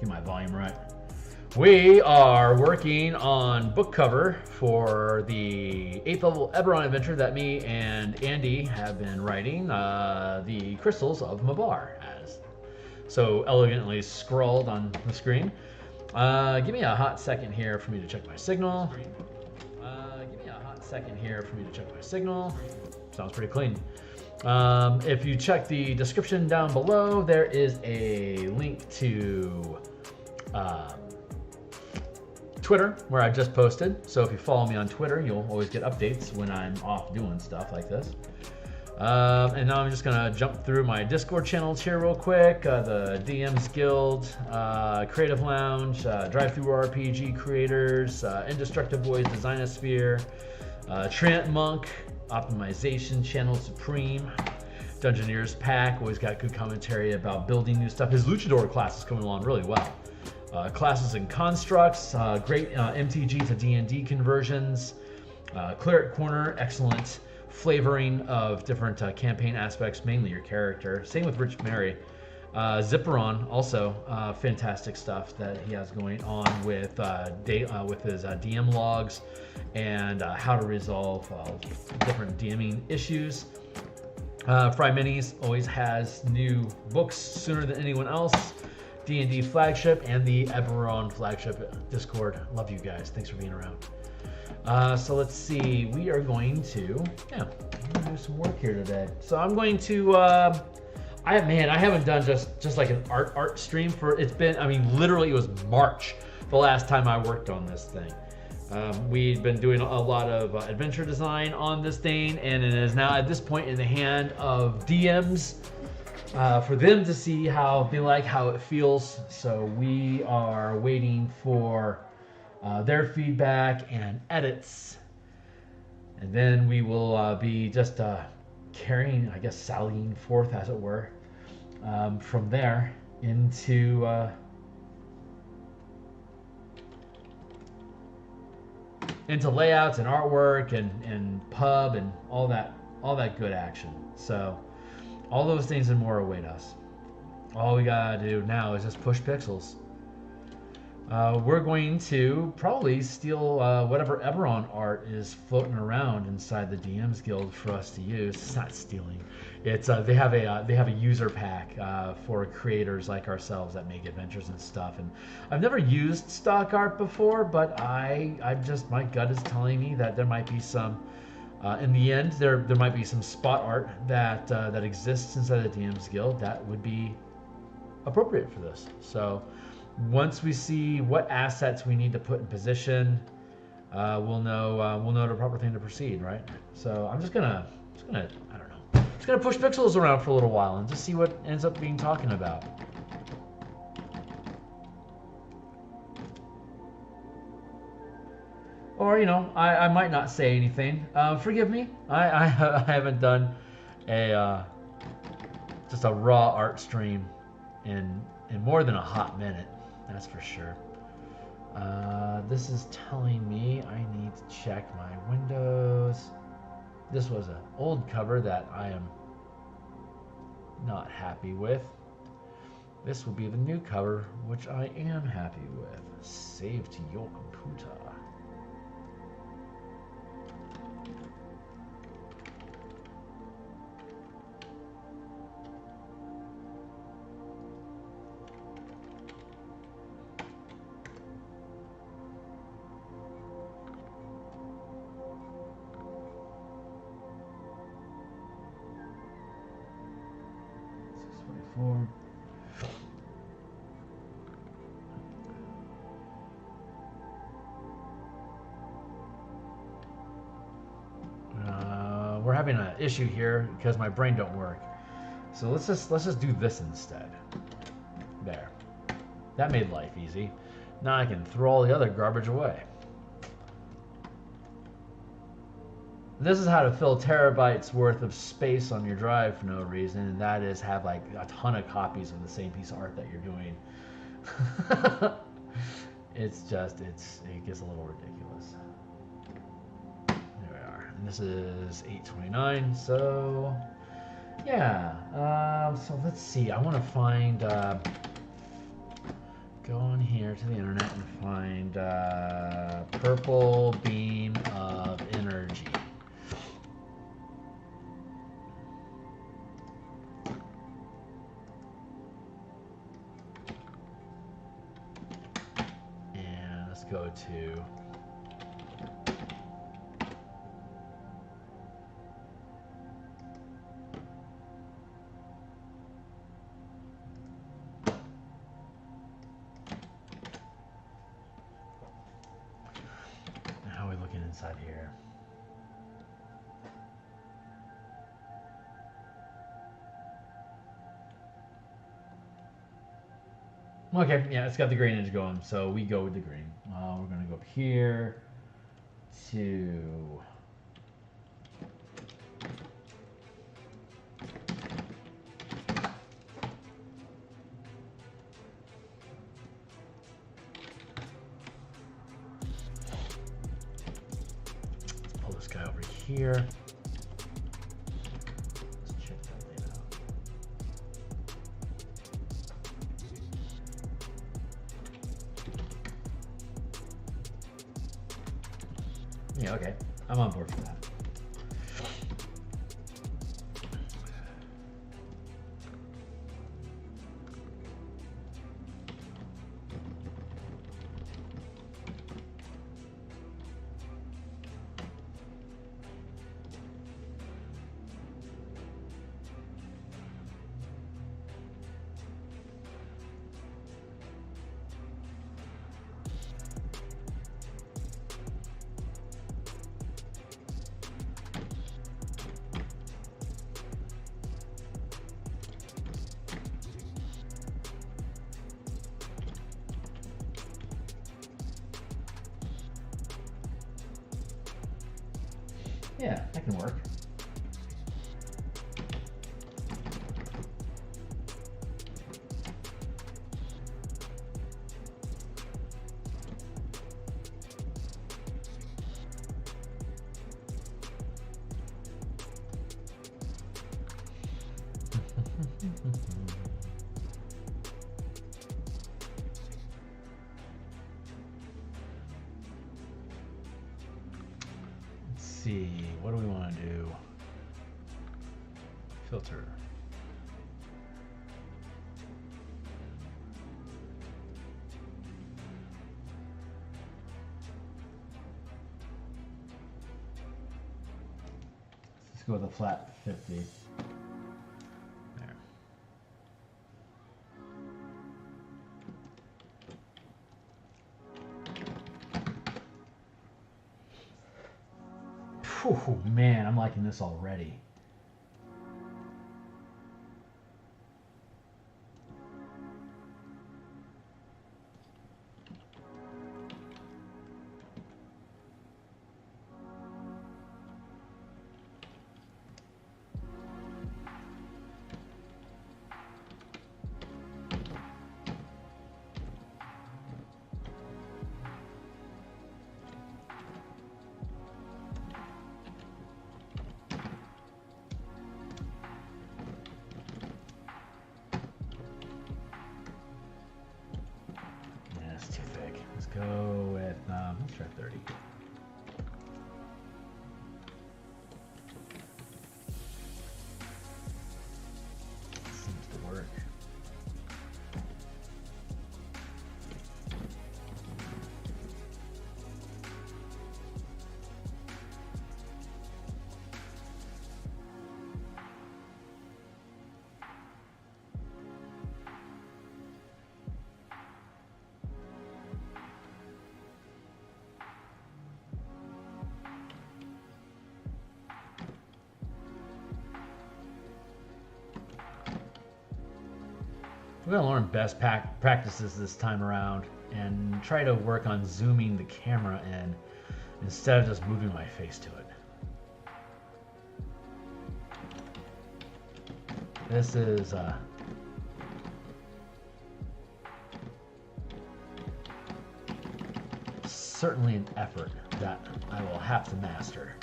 Get my volume right. We are working on book cover for the 8th level Eberron adventure that me and Andy have been writing, the Crystals of Mabar, as so elegantly scrawled on the screen. Give me a hot second here for me to check my signal. Sounds pretty clean. If you check the description down below, there is a link to Twitter, where I just posted. So if you follow me on Twitter, you'll always get updates when I'm off doing stuff like this. And now I'm just gonna jump through my Discord channels here real quick. The DMsGuild, Creative Lounge, Drive-Thru RPG Creators, Indestructible Boys Designosphere, Trent Monk, Optimization Channel Supreme, Dungeoneers Pack, always got good commentary about building new stuff. His Luchador class is coming along really well. Classes and constructs, great MTG to D&D conversions. Cleric Corner, excellent flavoring of different campaign aspects, mainly your character. Same with Rich Mary. Zipperon, also fantastic stuff that he has going on with his DM logs and how to resolve different DMing issues. Fry Minis always has new books sooner than anyone else. D&D flagship and the Eberron flagship Discord. Love you guys. Thanks for being around. So let's see. We are going to do some work here today. So I'm going to. I haven't done just like an art stream for. It's been. I mean, literally, it was March the last time I worked on this thing. We've been doing a lot of adventure design on this thing, and it is now at this point in the hand of DMs. For them to see how they like how it feels. So we are waiting for their feedback and edits, and then we will be just carrying, I guess, sallying forth, as it were, from there into layouts and artwork and pub and all that good action. So all those things and more await us. All we gotta do now is just push pixels. We're going to probably steal whatever Eberron art is floating around inside the DMsGuild for us to use. It's not stealing. It's they have a user pack for creators like ourselves that make adventures and stuff. And I've never used stock art before, but my gut is telling me that there might be some. In the end, there might be some spot art that exists inside the DMsGuild that would be appropriate for this. So once we see what assets we need to put in position, we'll know the proper thing to proceed, right? So I'm just gonna push pixels around for a little while and just see what ends up being talking about. Or, I might not say anything. Forgive me. I haven't done just a raw art stream in more than a hot minute. That's for sure. This is telling me I need to check my windows. This was an old cover that I am not happy with. This will be the new cover, which I am happy with. Save to your computer. We're having an issue here because my brain don't work. So let's just do this instead. There. That made life easy. Now I can throw all the other garbage away. This is how to fill terabytes worth of space on your drive for no reason, and that is have like a ton of copies of the same piece of art that you're doing. It gets a little ridiculous. There we are. And this is 829, so yeah. So let's see. I want to find go on here to the internet and find purple beam of energy. And let's go to inside here. Okay, yeah, it's got the green edge going, so we go with the green. We're going to go up here to guy over here. Let's check that later out. Yeah, okay. I'm on board for that. Yeah, that can work. See, what do we want to do? Filter. Let's go with a flat 50. There. Oh man, I'm liking this already. Go with, let's try 30. Seems to work. We're going to learn best practices this time around and try to work on zooming the camera in instead of just moving my face to it. This is certainly an effort that I will have to master.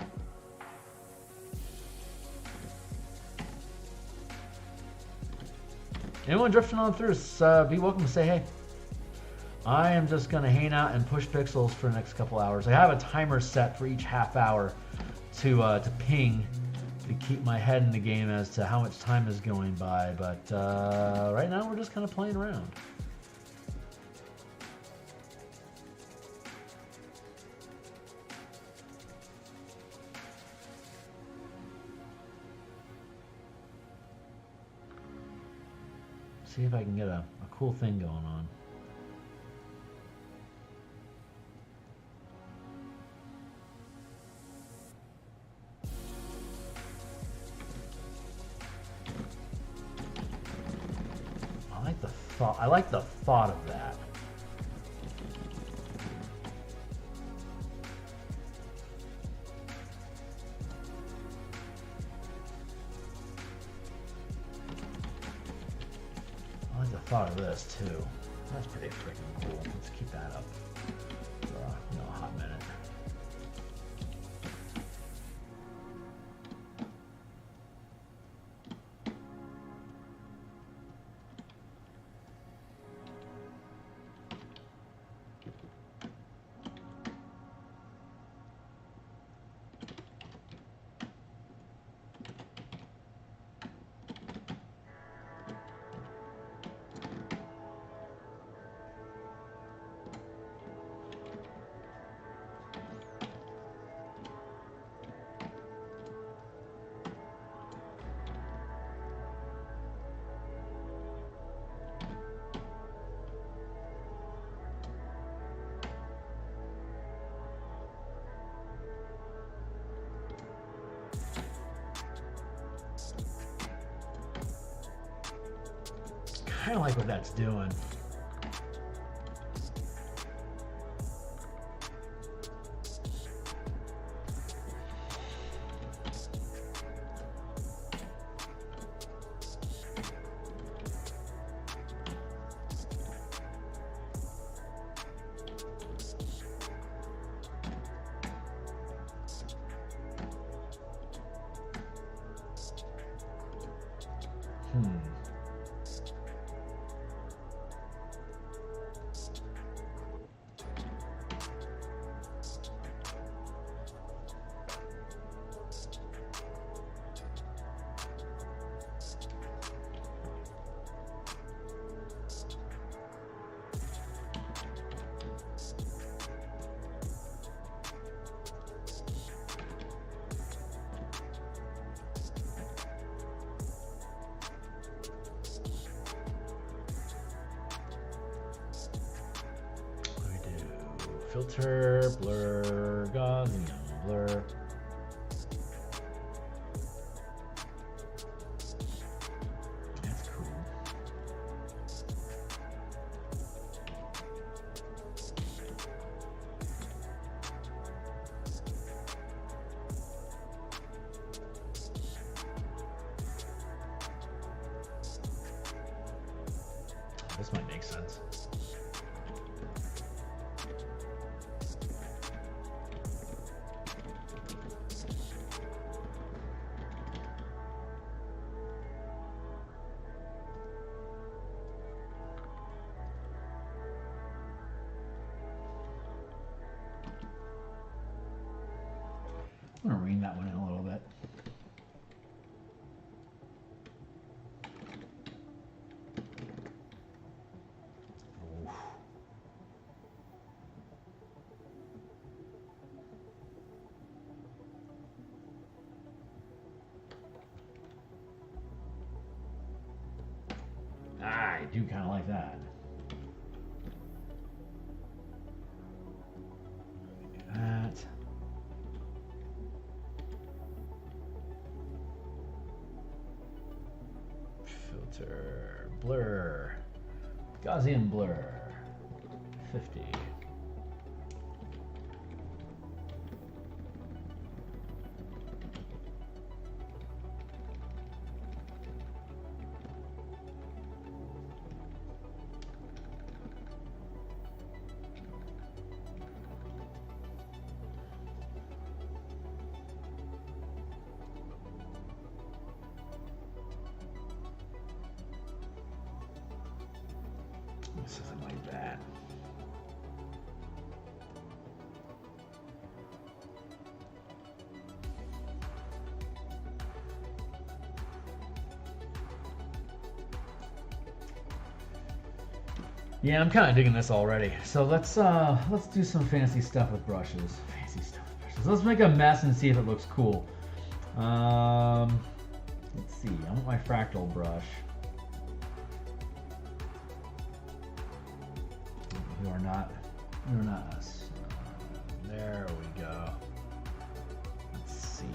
Anyone drifting on through, be welcome to say hey. I am just going to hang out and push pixels for the next couple hours. I have a timer set for each half hour to ping to keep my head in the game as to how much time is going by. But right now we're just kind of playing around. See if I can get a cool thing going on. I like the thought of that. I like the thought of this too. That's pretty freaking cool. Let's keep that up for a hot minute. I kind of like what that's doing. Filter, blur, Gaussian, blur. That's cool. This might make sense. I'm going to rein that one in a little bit. Oof. I do kind of like that. That. Filter, blur, Gaussian blur, 50. Something like that. Yeah, I'm kind of digging this already. So let's do some fancy stuff with brushes. Fancy stuff with brushes. Let's make a mess and see if it looks cool. Let's see. I want my fractal brush. You are not us. There we go. Let's see.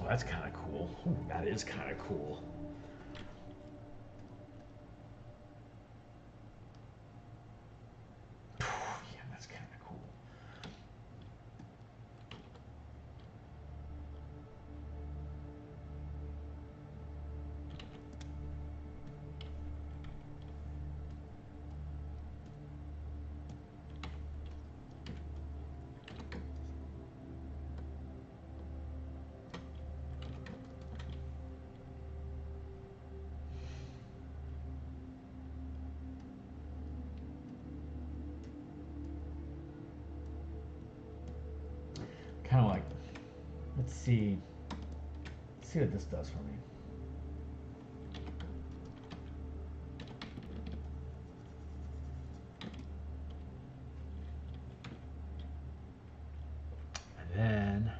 Oh, that's kind of cool. Ooh, that is kind of cool. Yeah, that's kind of cool. Kind of like, let's see what this does for me. And then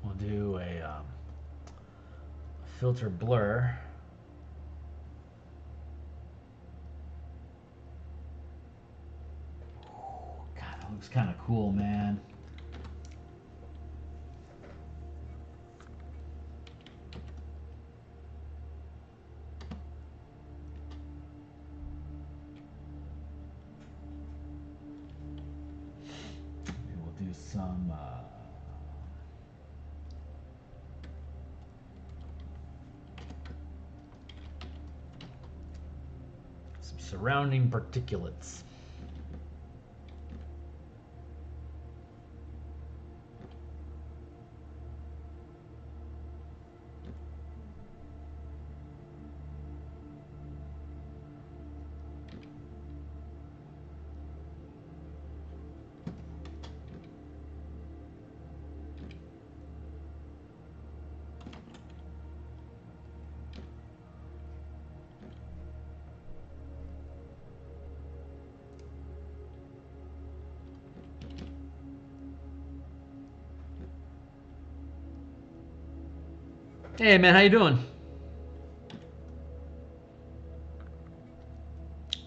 we'll do a filter blur. Looks kind of cool, man. And we'll do some surrounding particulates. Hey man, how you doing?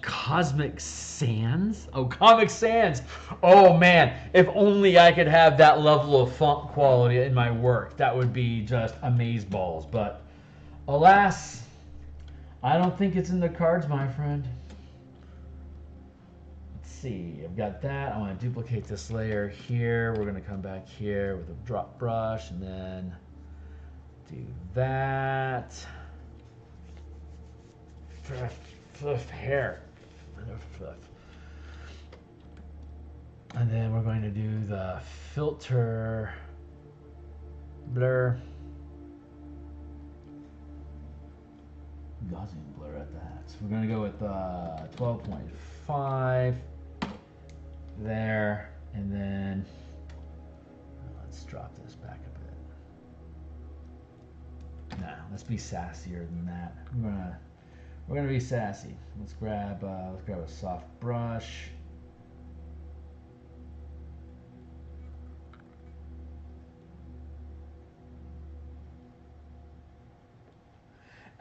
Cosmic Sands? Oh, Comic Sans. Oh man, if only I could have that level of font quality in my work. That would be just amazeballs. But alas, I don't think it's in the cards, my friend. Let's see, I've got that. I want to duplicate this layer here. We're going to come back here with a drop brush and then do that. Hair. And then we're going to do the filter blur. Gaussian blur at that. So we're going to go with 12.5 there, and then let's drop this back a bit. Nah, let's be sassier than that. We're gonna be sassy. Let's grab a soft brush.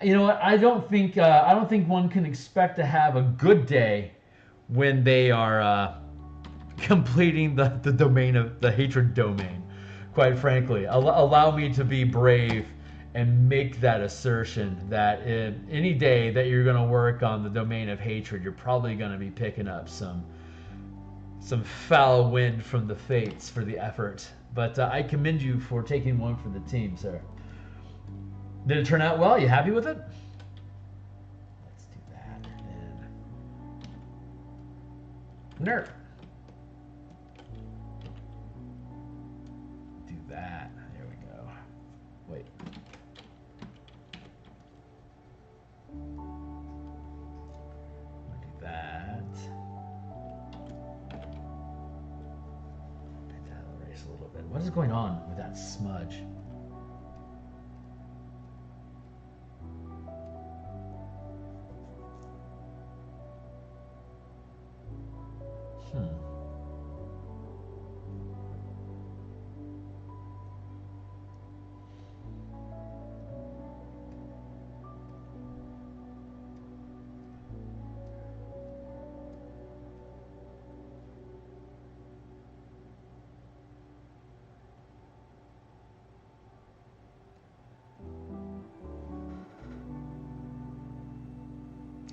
You know what? I don't think one can expect to have a good day when they are completing the domain of the hatred domain. Quite frankly, allow me to be brave and make that assertion that any day that you're going to work on the domain of hatred, you're probably going to be picking up some foul wind from the fates for the effort. But I commend you for taking one for the team, sir. Did it turn out well? You happy with it? Let's do that. And nerd. Do that. There we go. Wait. Do that. That'll erase a little bit. What is going on with that smudge?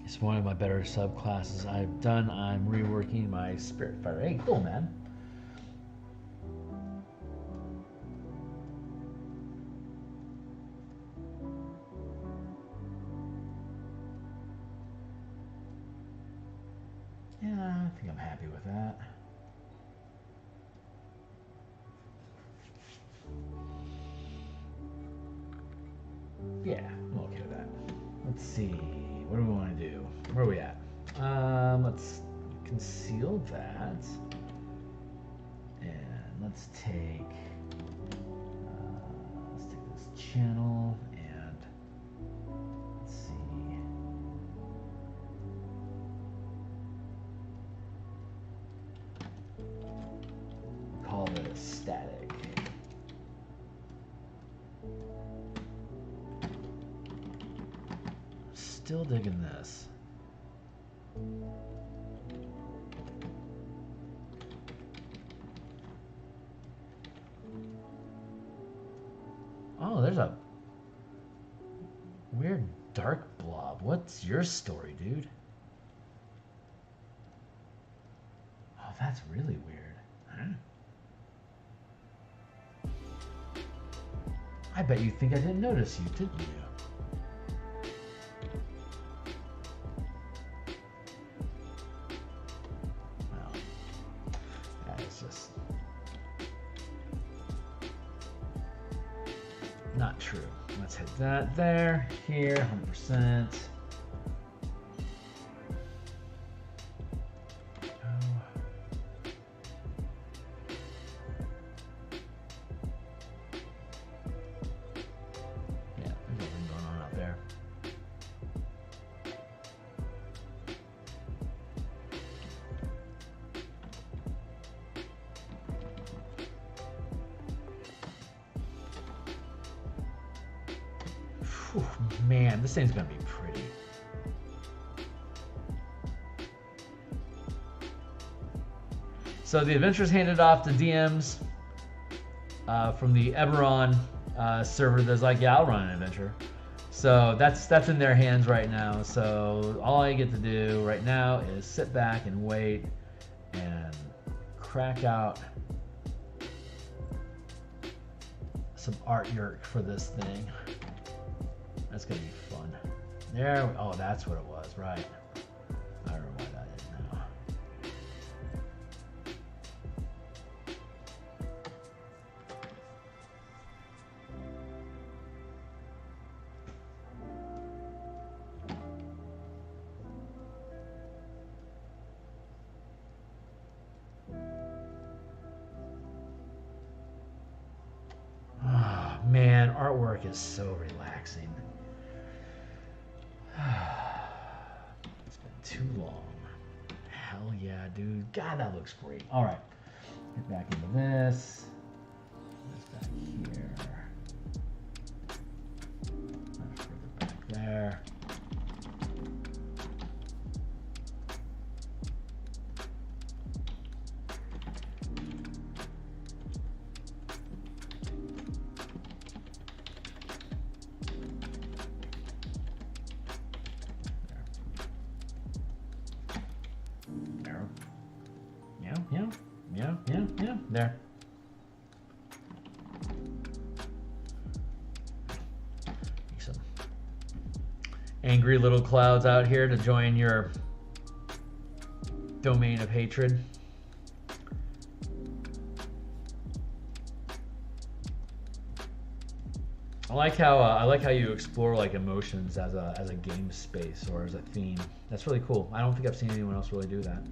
It's one of my better subclasses I've done. I'm reworking my Spirit Fire. Hey, cool, man. Yeah, I think I'm happy with that. Yeah, I'm okay with that. Let's see. What do we want to do? Where are we at? Let's conceal that. And let's take this channel and let's see. Call this static. Still digging this. Oh, there's a weird dark blob. What's your story, dude? Oh, that's really weird. Huh? I bet you think I didn't notice you, didn't you? Not true. Let's hit that there, here, 100%. Yeah, there's nothing going on out there. Whew, man, this thing's gonna be pretty. So the adventure's handed off to DMs from the Eberron server. That's like, yeah, I'll run an adventure. So that's in their hands right now. So all I get to do right now is sit back and wait and crack out some artwork for this thing. That's gonna be fun. There, oh, that's what it was, right? I don't know why that is artwork is so relaxing. It's been too long. Hell yeah, dude. God, that looks great. All right, get back into this. This back here. Further back there. Yeah, there. Some angry little clouds out here to join your domain of hatred. I like how you explore like emotions as a game space or as a theme. That's really cool. I don't think I've seen anyone else really do that.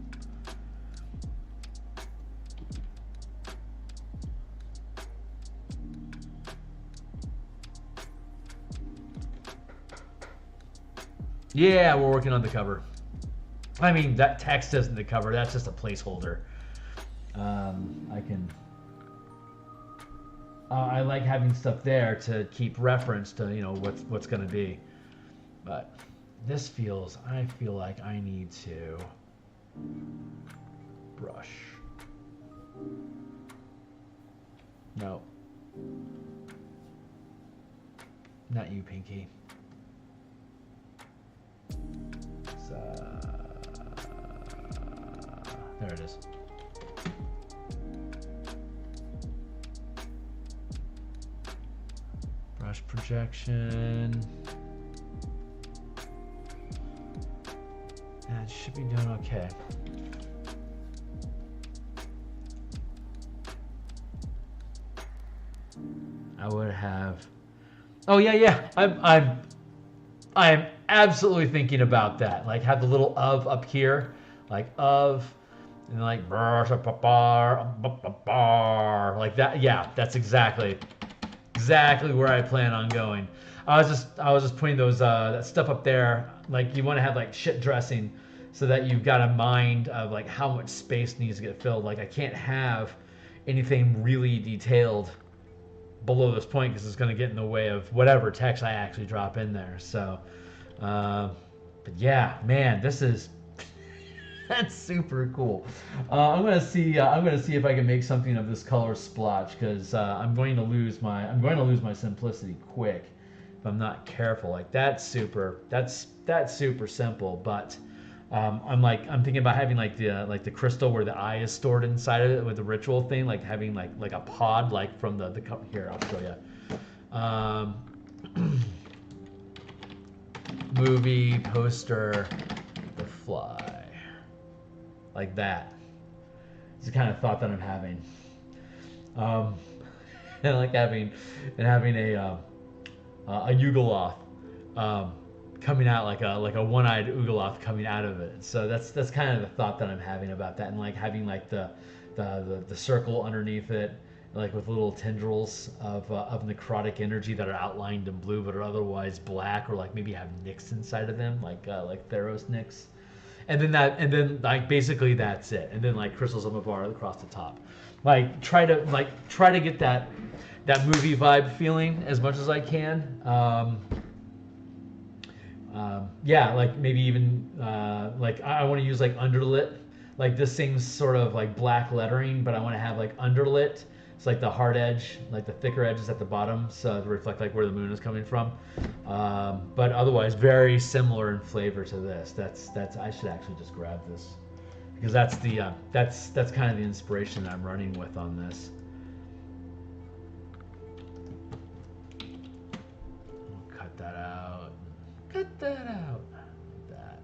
Yeah, we're working on the cover. I mean, that text isn't the cover. That's just a placeholder. I like having stuff there to keep reference to, you know, what's going to be. But this I feel like I need to brush. No. Not you, Pinky. There it is. Brush projection. That should be doing okay. I would have. Oh yeah. I'm absolutely thinking about that. Like have the little of up here, like of, and like like that. Yeah, that's exactly where I plan on going. I was just putting those that stuff up there. Like you want to have like shit dressing, so that you've got a mind of like how much space needs to get filled. Like I can't have anything really detailed below this point because it's going to get in the way of whatever text I actually drop in there. So, but yeah, man, this is that's super cool. I'm gonna see if I can make something of this color splotch because I'm going to lose my simplicity quick if I'm not careful. Like that's super simple, but I'm thinking about having like the crystal where the eye is stored inside of it with the ritual thing, like having like a pod like from the cup. Here, I'll show you. Movie poster, The Fly, like that. It's the kind of thought that I'm having. And like having a Ugoloth coming out like a one-eyed Ugoloth coming out of it. So that's kind of the thought that I'm having about that, and like having like the circle underneath it, like with little tendrils of necrotic energy that are outlined in blue but are otherwise black, or like maybe have nicks inside of them, like Theros nicks. And then like basically that's it. And then like crystals of Mabar across the top. Like try to get that movie vibe feeling as much as I can. Yeah, like maybe even like I want to use like underlit. Like this thing's sort of like black lettering, but I want to have like underlit. It's like the hard edge, like the thicker edges at the bottom, so to reflect like where the moon is coming from. But otherwise, very similar in flavor to this. That's I should actually just grab this because that's kind of the inspiration that I'm running with on this. We'll cut that out. Cut that out. Like that.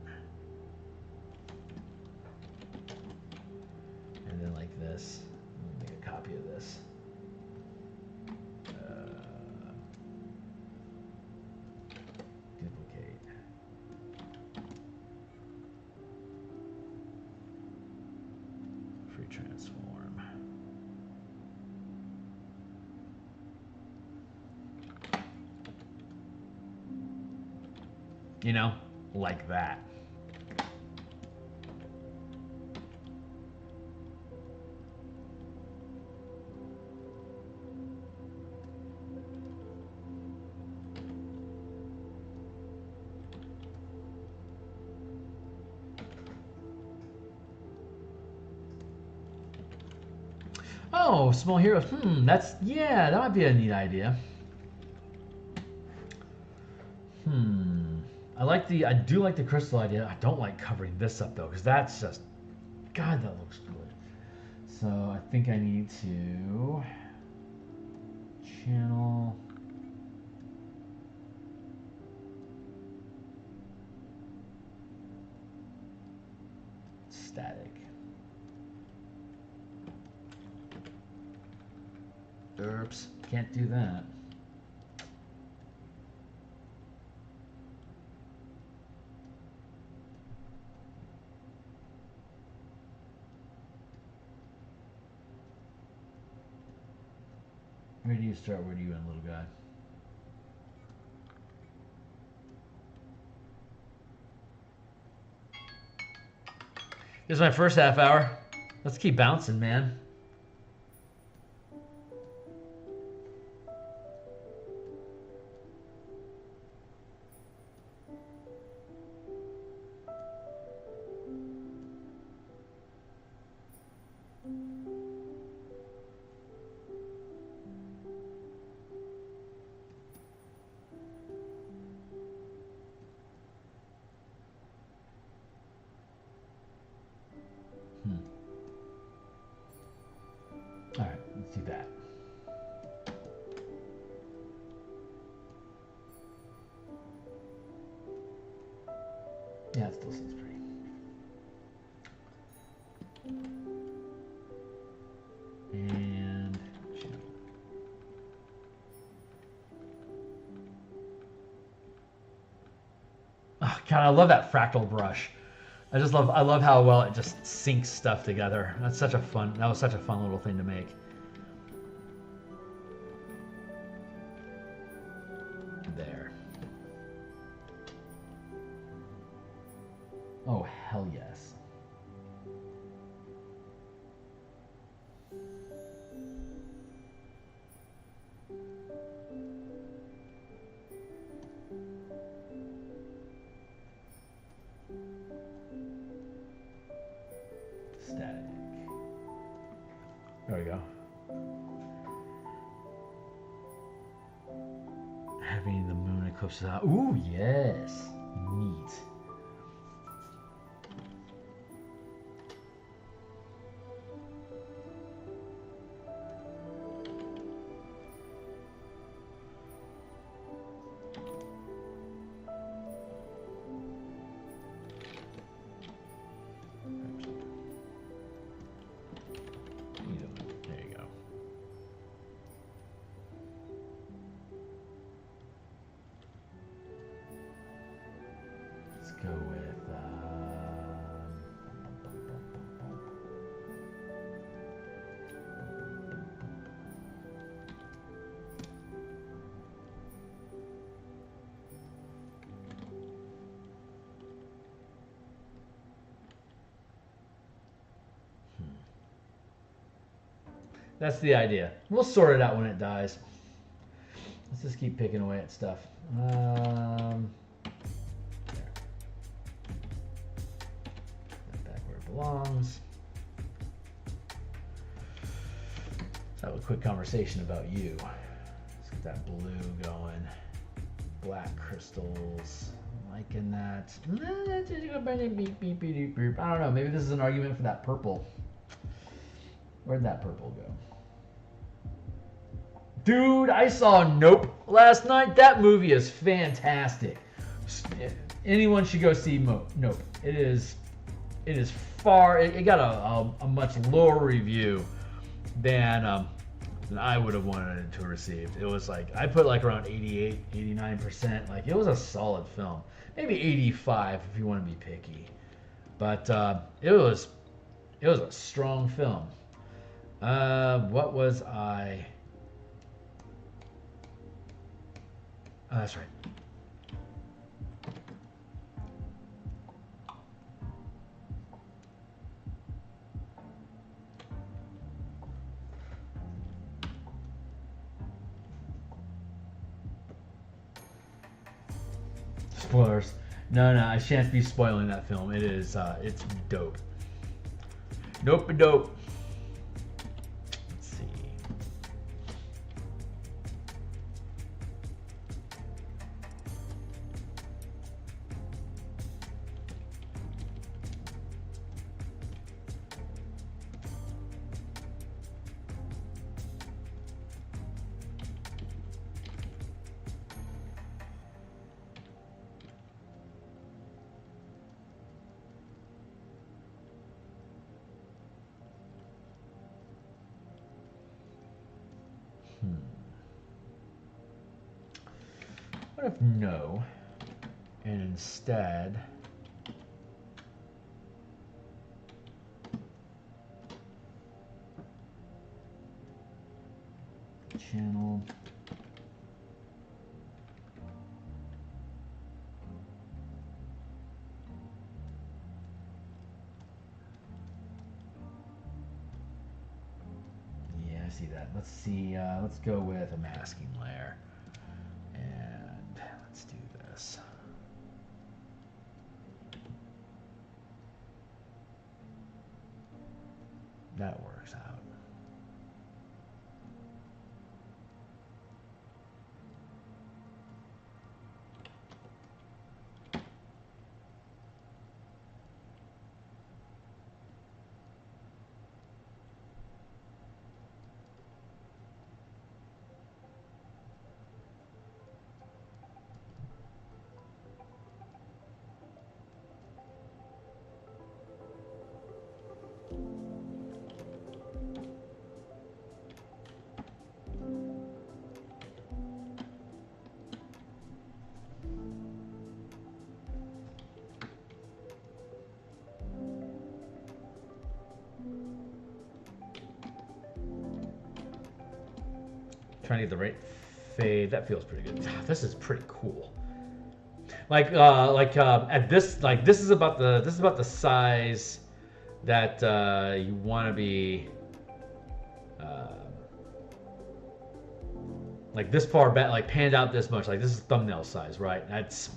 And then like this. Make a copy of this. Duplicate. Free transform. You know, like that. Oh, small heroes. That's, yeah, that might be a neat idea. I do like the crystal idea. I don't like covering this up though, because that's just, God, that looks good. So I think I need to channel. Static. Oops, can't do that. Where do you start? Where do you end, little guy? This is my first half hour. Let's keep bouncing, man. All right, let's do that. Yeah, it still seems pretty. And channel. Oh God, I love that fractal brush. I love how well it just syncs stuff together. That was such a fun little thing to make. There. Oh, hell yes. Static. There we go. Having the moon eclipse out. Ooh, yes. Neat. Go with That's the idea. We'll sort it out when it dies. Let's just keep picking away at stuff. Belongs. Let's have a quick conversation about you. Let's get that blue going. Black crystals. I'm liking that. I don't know. Maybe this is an argument for that purple. Where'd that purple go? Dude, I saw Nope last night. That movie is fantastic. Anyone should go see Nope. It is far. It got a much lower review than I would have wanted it to have received. It was like, I put like around 88, 89%. Like, it was a solid film. Maybe 85 if you want to be picky. But it was a strong film. What was I? Oh, that's right. spoilers. No, I shan't be spoiling that film. It is, it's dope. Dope. Let's see. What if no, and instead channel I see that. Let's see, let's go with a masking layer. And let's do this. That works out. Trying to get the right fade. That feels pretty good. This is pretty cool. At this, this is about the size that you want to be. Like this far back, like panned out this much. Like this is thumbnail size, right? That's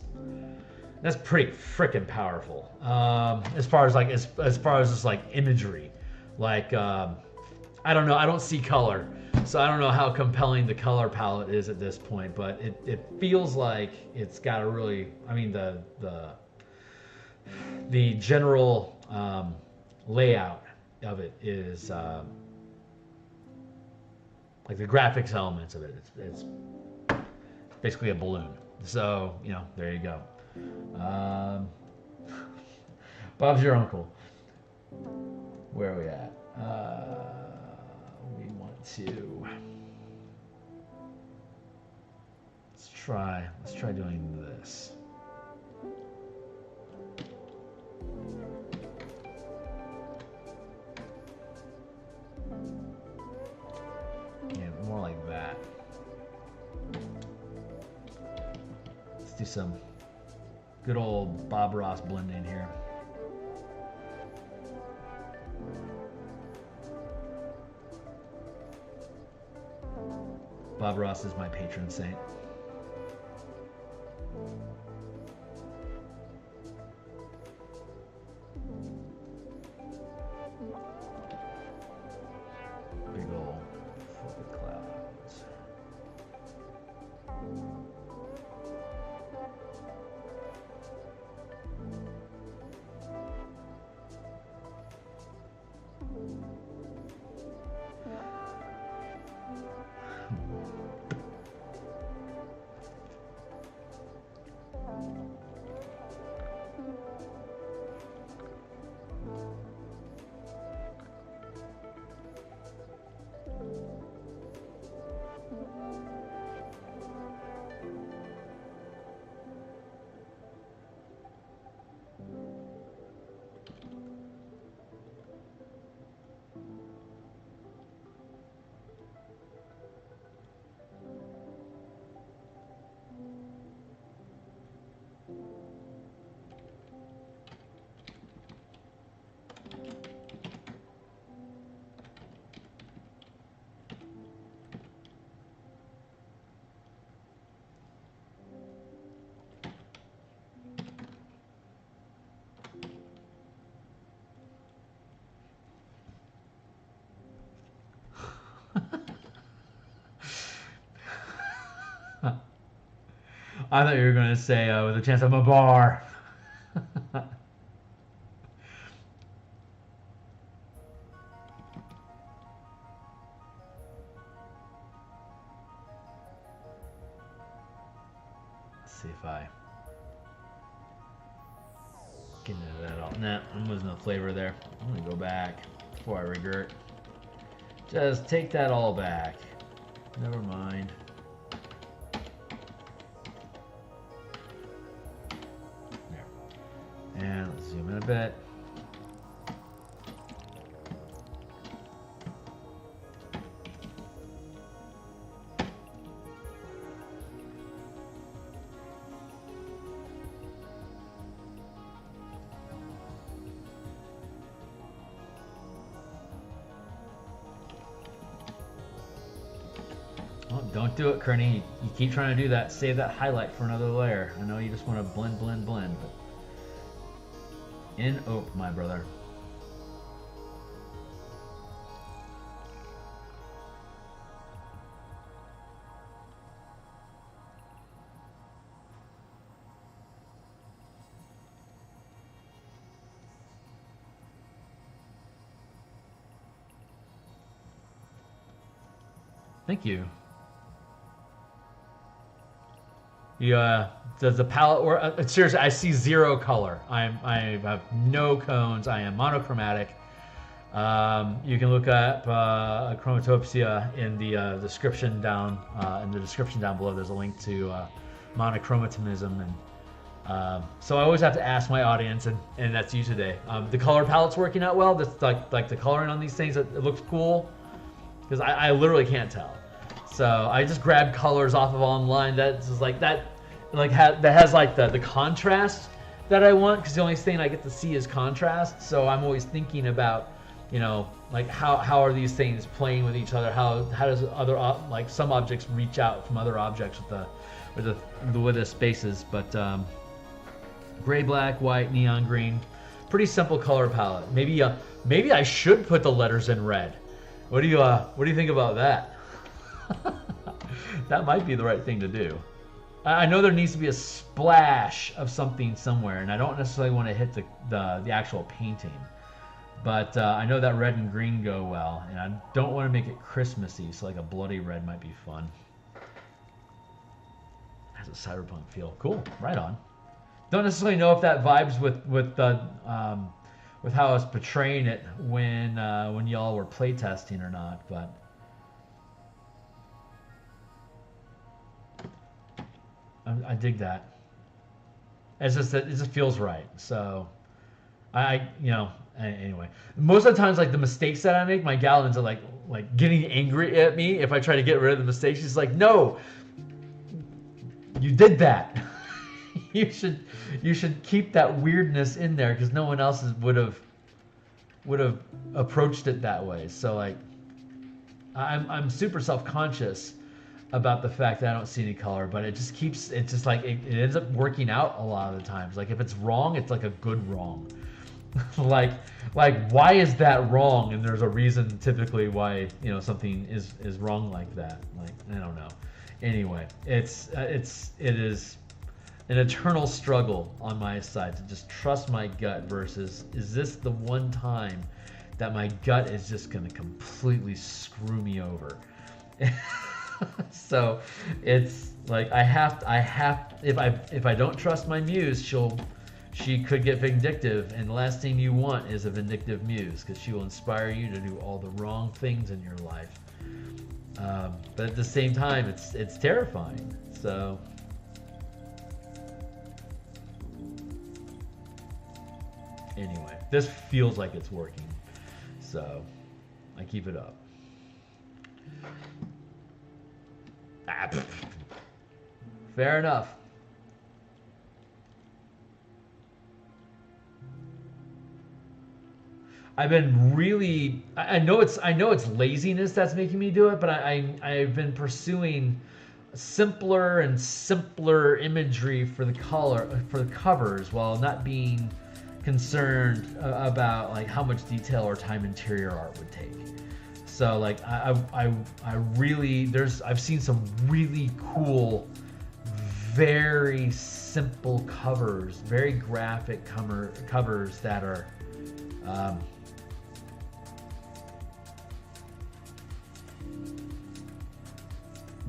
pretty freaking powerful. As far as just like imagery, like I don't know. I don't see color. So I don't know how compelling the color palette is at this point, but it feels like it's got a really, I mean, the general layout of it is like the graphics elements of it. It's basically a balloon. So, you know, there you go. Bob's your uncle. Where are we at? We want to. Let's try doing this. Yeah, more like that. Let's do some good old Bob Ross blending here. Bob Ross is my patron saint. Big ol' fluffy clouds. I thought you were going to say with a chance of Mabar. Let's see if I get into that all. Nah, I'm losing the flavor there. I'm going to go back before I regret. Just take that all back. Never mind. There. And let's zoom in a bit. Don't do it, Kearney. You keep trying to do that. Save that highlight for another layer. I know you just want to blend, blend, blend, but in oak, my brother. Thank you. Yeah, does the palette work? Seriously, I see zero color. I have no cones. I am monochromatic. You can look up chromatopsia in the description down below. There's a link to monochromatism, and so I always have to ask my audience, and that's you today. The color palette's working out well. That's like the coloring on these things. It looks cool because I literally can't tell. So I just grabbed colors off of online that's just like that, that has like the contrast that I want, because the only thing I get to see is contrast. So I'm always thinking about, you know, like how are these things playing with each other? How does other like some objects reach out from other objects with the spaces? But gray, black, white, neon green, pretty simple color palette. Maybe I should put the letters in red. What do you think about that? That might be the right thing to do. I know there needs to be a splash of something somewhere, and I don't necessarily want to hit the actual painting. But I know that red and green go well, and I don't want to make it Christmassy, so like a bloody red might be fun. Has a cyberpunk feel. Cool, right on. Don't necessarily know if that vibes with how I was portraying it when y'all were playtesting or not, but. I dig that. It's just that it just feels right. So, anyway. Most of the times, like the mistakes that I make, my gal ends up like getting angry at me if I try to get rid of the mistakes. She's like, "No, you did that. you should keep that weirdness in there because no one else would have approached it that way." So like, I'm super self-conscious about the fact that I don't see any color, but it ends up working out a lot of the times. Like if it's wrong, it's like a good wrong. like why is that wrong? And there's a reason typically why, you know, something is wrong like that. Like, I don't know. Anyway, it is an eternal struggle on my side to just trust my gut versus, is this the one time that my gut is just going to completely screw me over? So it's like I have if I don't trust my muse, she could get vindictive, and the last thing you want is a vindictive muse, because she will inspire you to do all the wrong things in your life. But at the same time, it's terrifying. So anyway, this feels like it's working, so I keep it up. Fair enough. I've been really, I know it's laziness that's making me do it, but I've been pursuing simpler and simpler imagery for the covers, while not being concerned about like how much detail or time interior art would take. So like I really I've seen some really cool, very simple covers, very graphic covers that are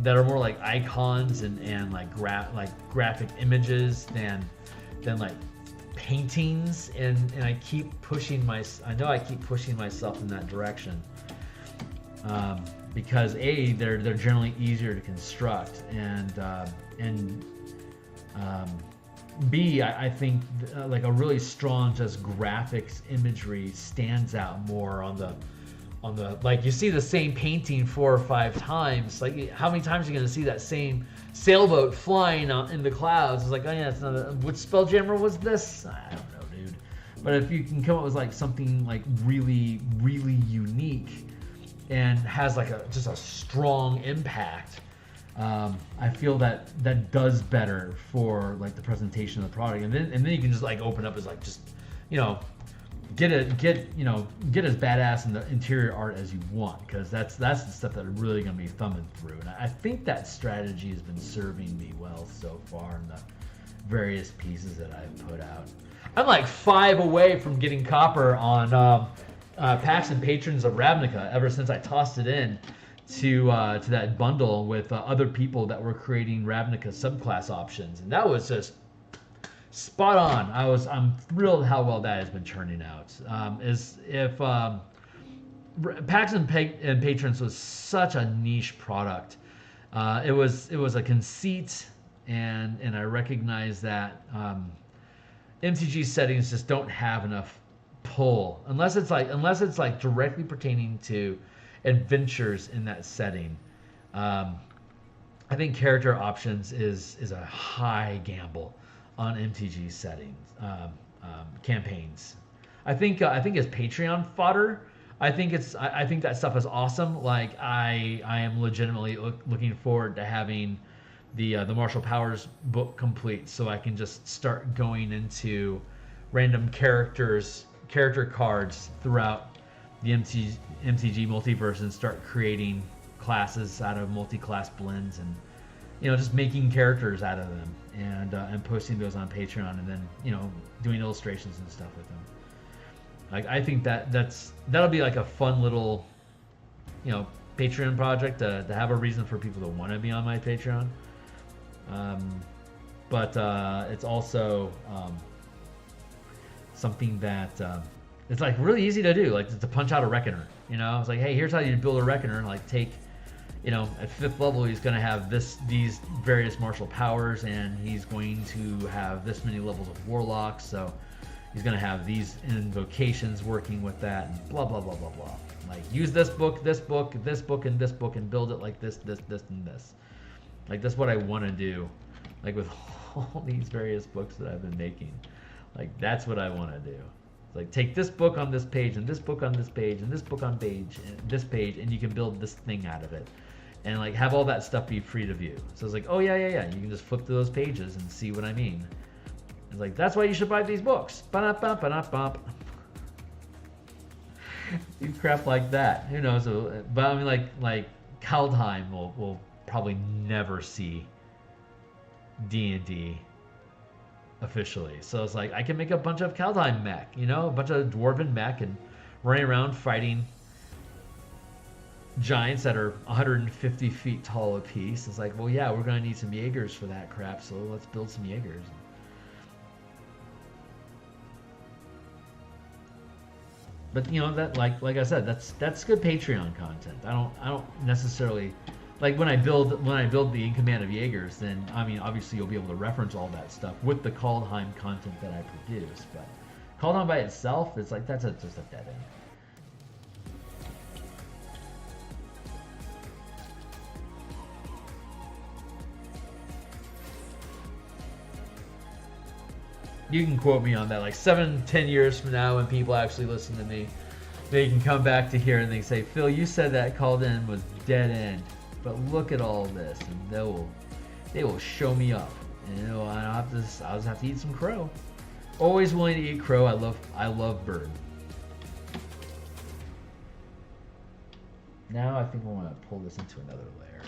more like icons and like graphic images than like paintings, and I keep pushing myself in that direction, because they're generally easier to construct, and B, I think like a really strong just graphics imagery stands out more on the like, you see the same painting 4 or 5 times. Like, how many times are you going to see that same sailboat flying out in the clouds? It's like, oh yeah, it's not which Spelljammer was this? I don't know, dude. But if you can come up with like something like really, really unique and has like just a strong impact, I feel that does better for like the presentation of the product, and then you can just like open up as like, just, you know, get as badass in the interior art as you want, because that's the stuff that are really going to be thumbing through. And I think that strategy has been serving me well so far in the various pieces that I've put out. I'm like 5 away from getting copper on Packs and Patrons of Ravnica ever since I tossed it in to that bundle with other people that were creating Ravnica subclass options, and that was just spot on. I'm thrilled how well that has been turning out. Packs and Patrons was such a niche product. It was a conceit, and I recognize that MTG settings just don't have enough pull unless it's like directly pertaining to adventures in that setting. I think character options is a high gamble on MTG settings, campaigns. I think as Patreon fodder, I think that stuff is awesome. Like I am legitimately looking forward to having the Martial Powers book complete, so I can just start going into random character cards throughout the MTG multiverse and start creating classes out of multi-class blends, and just making characters out of them, and posting those on Patreon, and then doing illustrations and stuff with them. Like, I think that'll be like a fun little Patreon project to have a reason for people to want to be on my Patreon. But it's also something that it's like really easy to do, like to punch out a Reckoner. It's like, hey, here's how you build a Reckoner. Like, take, at 5th level, he's going to have these various martial powers, and he's going to have this many levels of warlocks, so he's going to have these invocations working with that, and blah, blah, blah, blah, blah. Like, use this book, this book, this book, and this book, and build it like this, this, this, and this. Like, that's what I want to do. Like, with all these various books that I've been making. Like, that's what I want to do. Like, take this book on this page, and this book on this page, and this book on this page, and you can build this thing out of it. And like, have all that stuff be free to view. So it's like, oh yeah, you can just flip through those pages and see what I mean. It's like, that's why you should buy these books. Ba-da-ba-ba-da-bop. You crap like that. Who knows? But I mean, like Kaldheim will probably never see D&D officially. So it's like, I can make a bunch of Kaldheim mech, a bunch of dwarven mech, and running around fighting giants that are 150 feet tall a piece. It's like, well, yeah, we're going to need some Jaegers for that crap, so let's build some Jaegers. But that, like I said, that's good Patreon content. I don't necessarily like when I build the In Command of Jaegers, then I mean, obviously you'll be able to reference all that stuff with the Kaldheim content that I produce. But Kaldheim by itself, it's like, that's just a dead end. You can quote me on that, like 7-10 years from now, when people actually listen to me, they can come back to here and they say, Phil, you said that Kaldheim was dead end, but look at all this, and they will show me up, and I'll just have to eat some crow. Always willing to eat crow. I love bird. Now I think I want to pull this into another layer.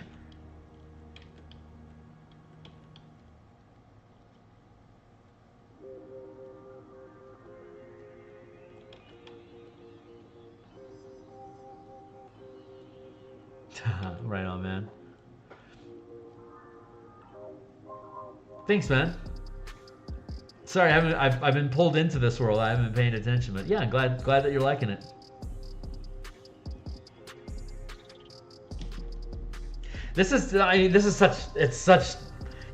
Right on, man. Thanks, man. Sorry, I've been pulled into this world. I haven't been paying attention, but yeah, I'm glad that you're liking it. This is such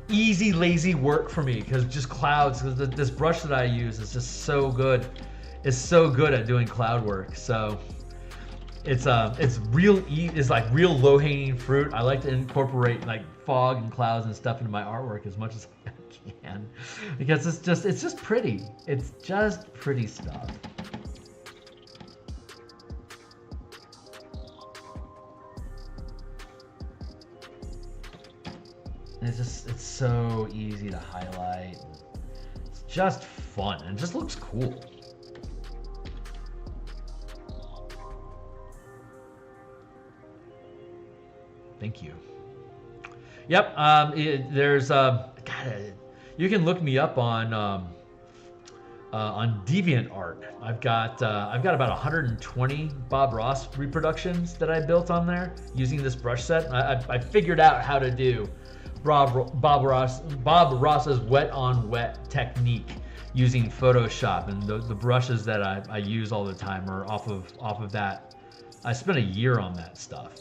easy, lazy work for me because just clouds. Because this brush that I use is just so good. It's so good at doing cloud work. So it's like real low hanging fruit. I like to incorporate like fog and clouds and stuff into my artwork as much as I can because it's just pretty. It's just pretty stuff. It's so easy to highlight. It's just fun and it just looks cool. Thank you. Yep. There's God, you can look me up on DeviantArt. I've got about 120 Bob Ross reproductions that I built on there using this brush set. I figured out how to do Bob Ross's wet on wet technique using Photoshop, and the brushes that I use all the time are off of that. I spent a year on that stuff.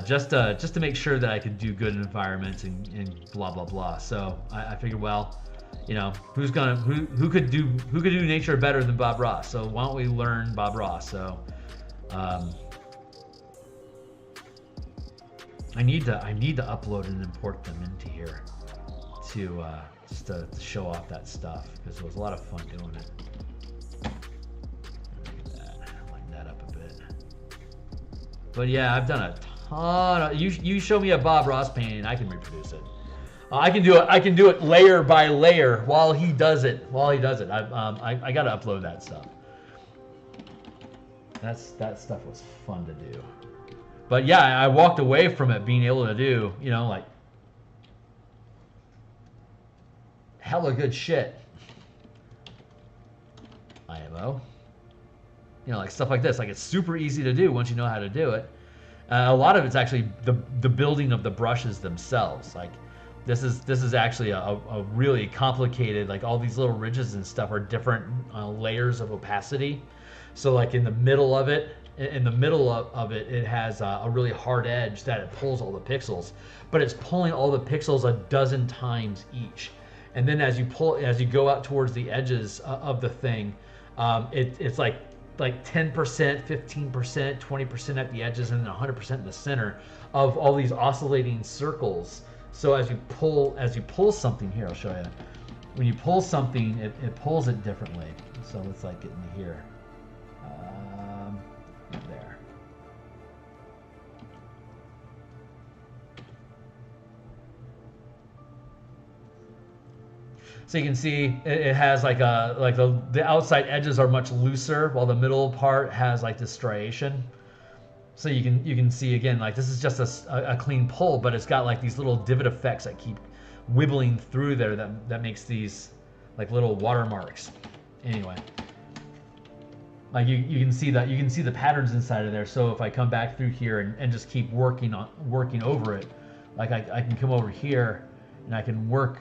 Just to make sure that I could do good environments and blah blah blah. So I figured, well, you know, who could do nature better than Bob Ross? So why don't we learn Bob Ross? So I need to upload and import them into here to just to show off that stuff because it was a lot of fun doing it. Lighten that up a bit. But yeah, I've done a ton of, you show me a Bob Ross painting, I can reproduce it. I can do it layer by layer while he does it. I got to upload that stuff. That stuff was fun to do. But yeah, I walked away from it being able to do, you know, like hella good shit. IMO. You know, like stuff like this. Like it's super easy to do once you know how to do it. A lot of it's actually the building of the brushes themselves. Like this is actually a really complicated, like all these little ridges and stuff are different layers of opacity. So like in the middle of it, it has a really hard edge that it pulls all the pixels, but it's pulling all the pixels a dozen times each. And then as you go out towards the edges of the thing, it's like 10%, 15%, 20% at the edges, and then 100% in the center of all these oscillating circles. So as you pull something here, I'll show you. When you pull something, it pulls it differently. So let's like get into here. There. So you can see it has like the outside edges are much looser while the middle part has like this striation. So you can see again, like this is just a clean pull, but it's got like these little divot effects that keep wibbling through there that makes these like little watermarks. Anyway, like you can see the patterns inside of there. So if I come back through here and just keep working over it, like I can come over here and I can work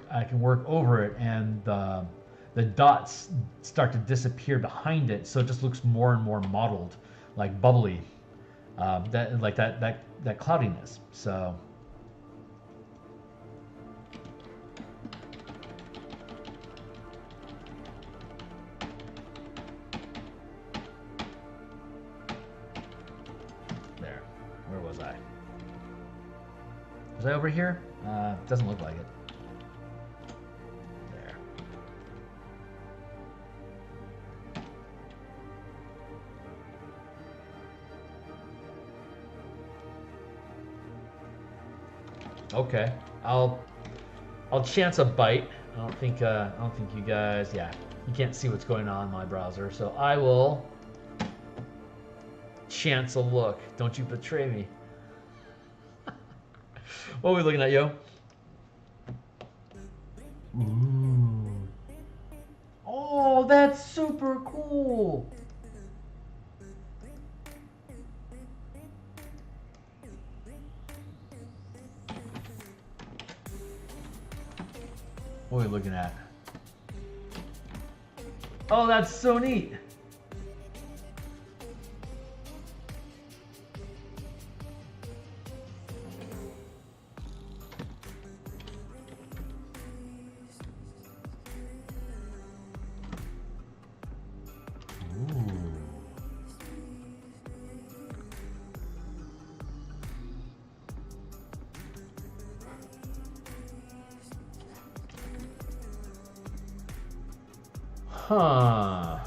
over it, and the dots start to disappear behind it, so it just looks more and more mottled, like bubbly, that cloudiness. So there, where was I? Was I over here? Doesn't look like it. There. Okay, I'll chance a bite. I don't think you guys, yeah, you can't see what's going on in my browser, so I will chance a look. Don't you betray me. What are we looking at, yo? Ooh. Oh, that's super cool. What are we looking at? Oh, that's so neat. Huh.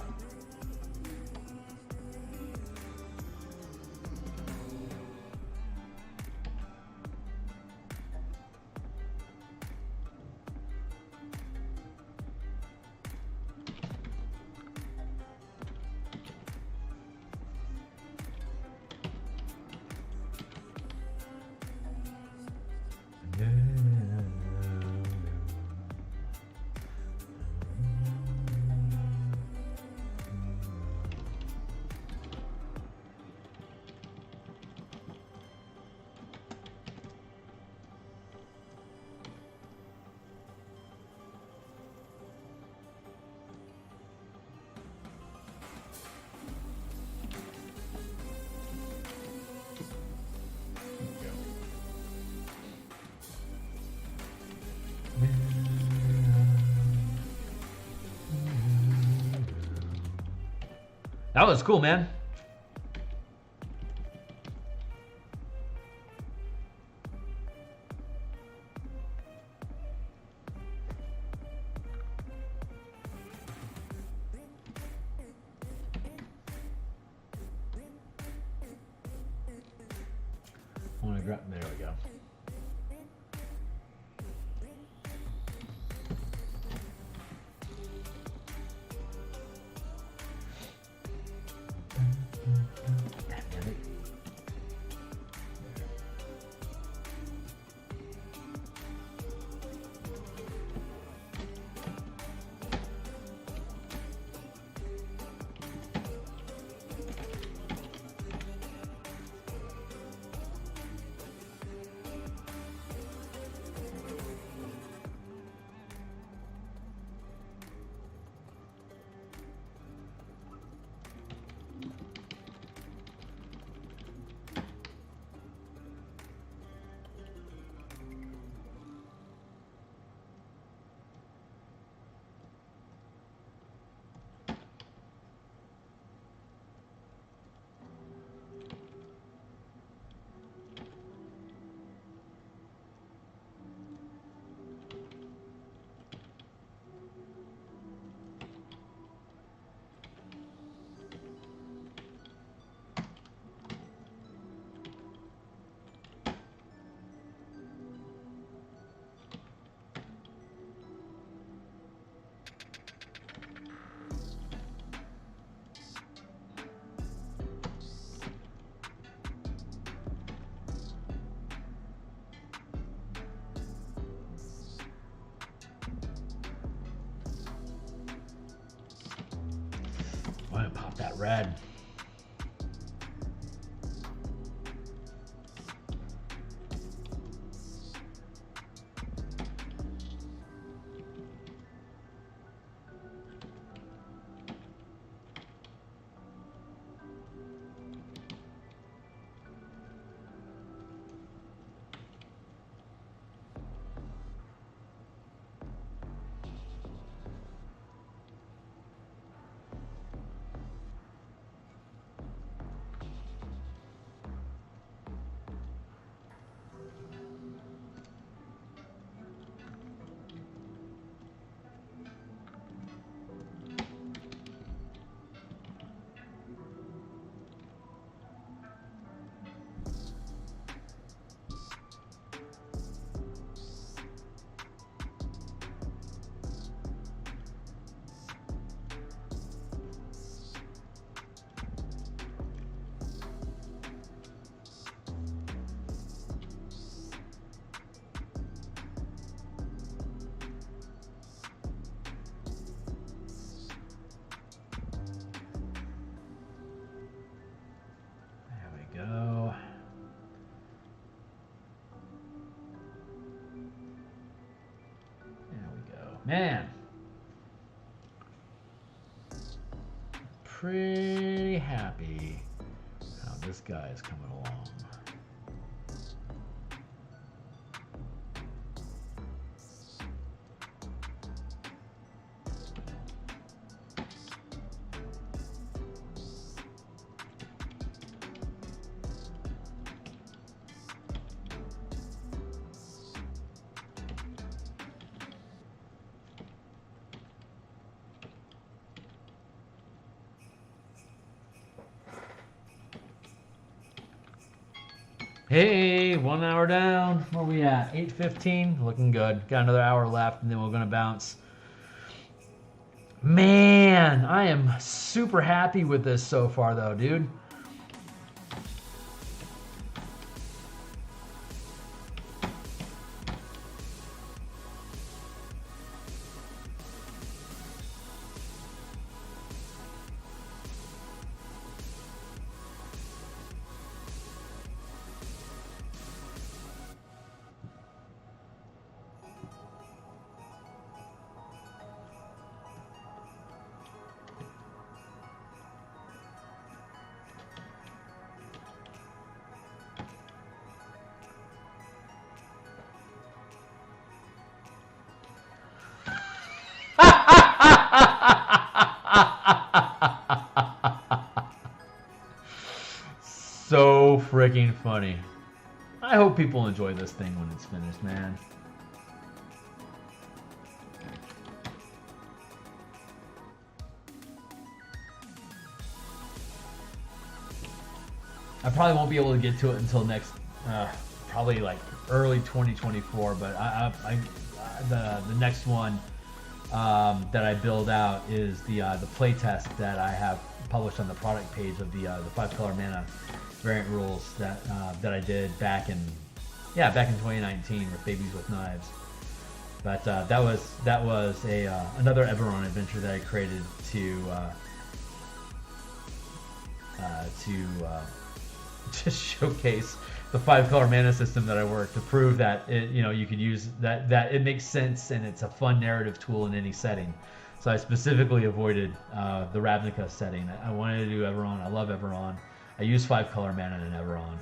That was cool, man. I want to grab. There we go. I'm gonna pop that red. Man. Pretty happy how this guy is coming along. Hey, 1 hour down. Where we at? 8:15. Looking good. Got another hour left, and then we're gonna bounce. Man, I am super happy with this so far, though, dude. So freaking funny. I hope people enjoy this thing when it's finished, man. I probably won't be able to get to it until next, probably like early 2024. But the next one that I build out is the playtest that I have published on the product page of the 5-color mana variant rules that I did back in 2019 with Babies with Knives. But that was another Eberron adventure that I created to just showcase the 5-color mana system that I work, to prove that you could use that it makes sense and it's a fun narrative tool in any setting. So I specifically avoided the Ravnica setting. I wanted to do Eberron. I love Eberron. I use 5-color mana in Eberron.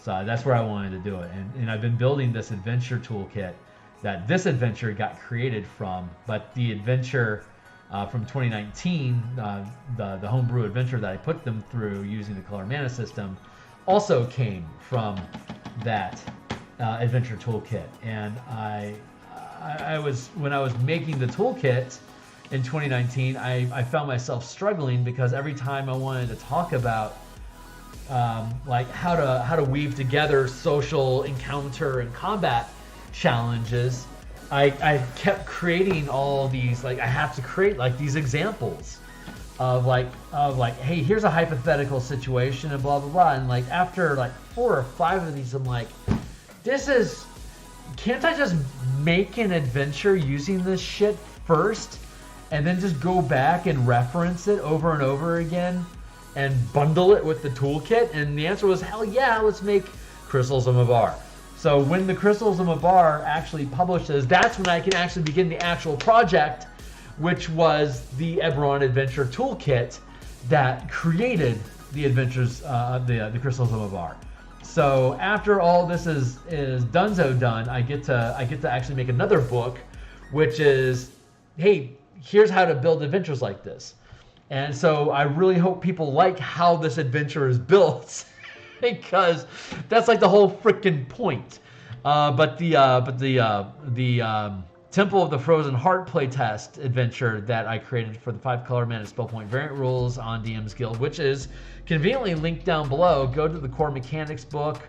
So that's where I wanted to do it. And I've been building this adventure toolkit that this adventure got created from, but the adventure from 2019, the homebrew adventure that I put them through using the color mana system, also came from that adventure toolkit. And when I was making the toolkit in 2019, I found myself struggling because every time I wanted to talk about like how to weave together social encounter and combat challenges, I kept creating all these, like, I have to create like these examples of like, hey, here's a hypothetical situation and blah blah blah. And like after like 4 or 5 of these, I'm like, can't I just make an adventure using this shit first and then just go back and reference it over and over again and bundle it with the toolkit? And the answer was, hell yeah, let's make Crystals of Mabar. So when the Crystals of Mabar actually publishes, that's when I can actually begin the actual project, which was the Eberron Adventure Toolkit that created the adventures, the Crystals of Mabar. So after all this is done, I get to actually make another book, which is, hey, here's how to build adventures like this. And so I really hope people like how this adventure is built, because that's like the whole freaking point. But the Temple of the Frozen Heart playtest adventure that I created for the 5-color mana spell point variant rules on DMsGuild, which is conveniently linked down below. Go to the core mechanics book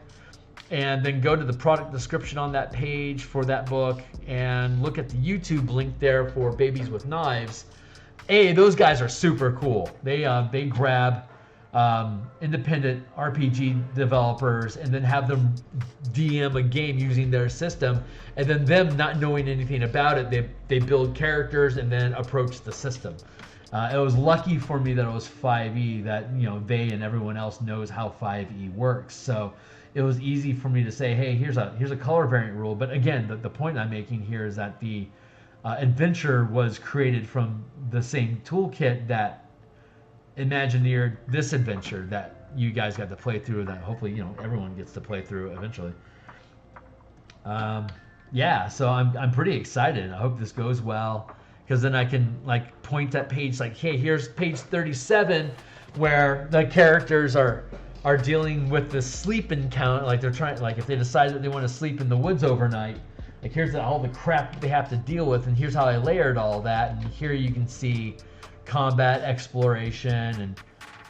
and then go to the product description on that page for that book and look at the YouTube link there for Babies with Knives. Hey, those guys are super cool. They grab independent RPG developers and then have them DM a game using their system, and then them not knowing anything about it, they build characters and then approach the system. It was lucky for me that it was 5e, that they and everyone else knows how 5e works. So it was easy for me to say, hey, here's a color variant rule. But again, the point I'm making here is that the adventure was created from the same toolkit that Imagineered this adventure that you guys got to play through, that hopefully, you know, everyone gets to play through eventually. Yeah, so I'm pretty excited. I hope this goes well, because then I can like point at page like, hey, here's page 37, where the characters are dealing with the sleep encounter. Like they're trying, like if they decide that they want to sleep in the woods overnight, like here's all the crap they have to deal with, and here's how I layered all that. And here you can see combat, exploration,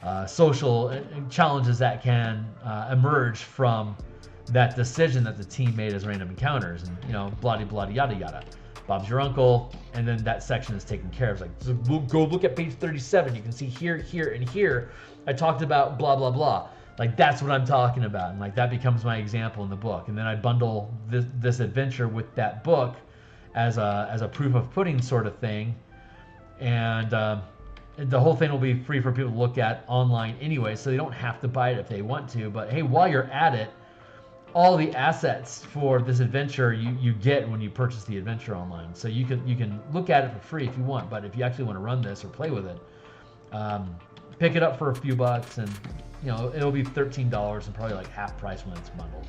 and social challenges that can emerge from that decision that the team made as random encounters, and you know, bloody bloody yada yada. Bob's your uncle, and then that section is taken care of. It's like, so go look at page 37. You can see here, here, and here I talked about blah blah blah. Like that's what I'm talking about, and like that becomes my example in the book. And then I bundle this adventure with that book as a proof of pudding sort of thing. And the whole thing will be free for people to look at online anyway, so they don't have to buy it if they want to. But hey, while you're at it, all the assets for this adventure you get when you purchase the adventure online. So you can look at it for free if you want, but if you actually want to run this or play with it, pick it up for a few bucks, and you know, it'll be $13 and probably like half price when it's bundled.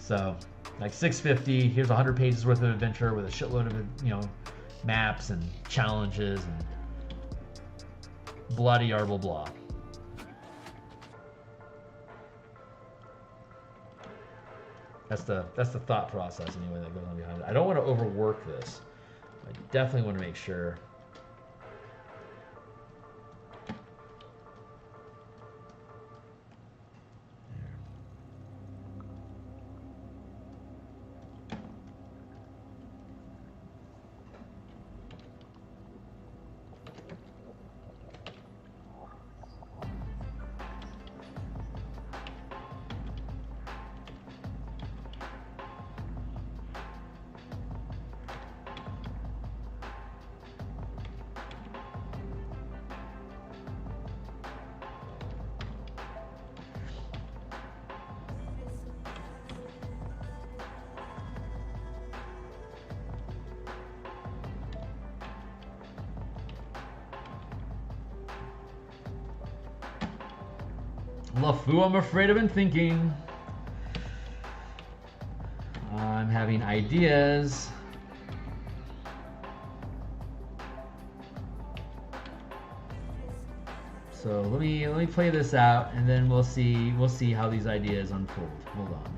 So like $6.50. Here's 100 pages worth of adventure with a shitload of, you know, maps and challenges and bloody blah blah blah. That's the thought process anyway that goes on behind it. I don't want to overwork this. I definitely want to make sure. LeFou, I'm afraid I've been thinking. I'm having ideas. So let me play this out, and then we'll see how these ideas unfold. Hold on.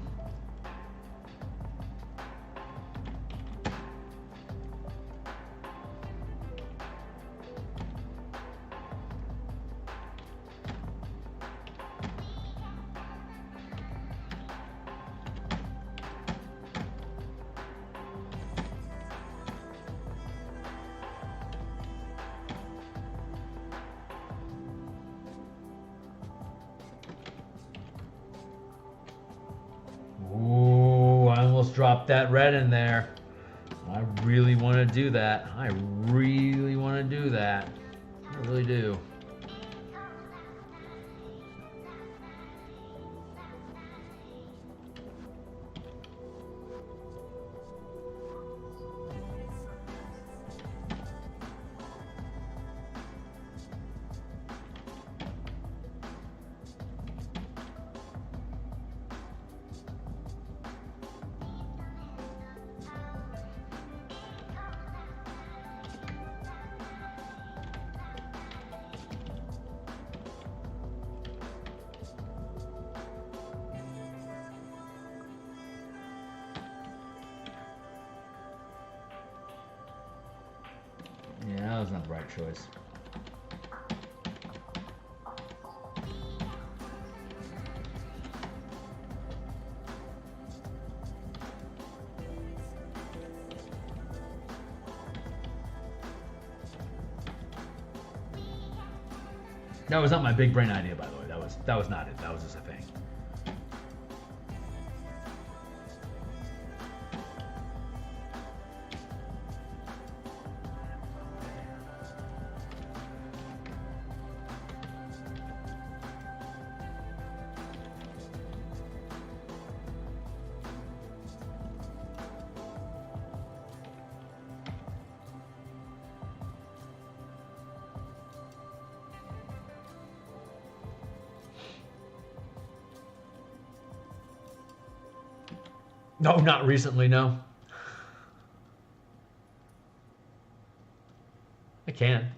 Drop that red in there. I really want to do that. I really want to do that. I really do. Yeah, that was not the right choice. That was not my big brain idea, by the way. That was not it. That was just a thing. No, not recently, no. I can.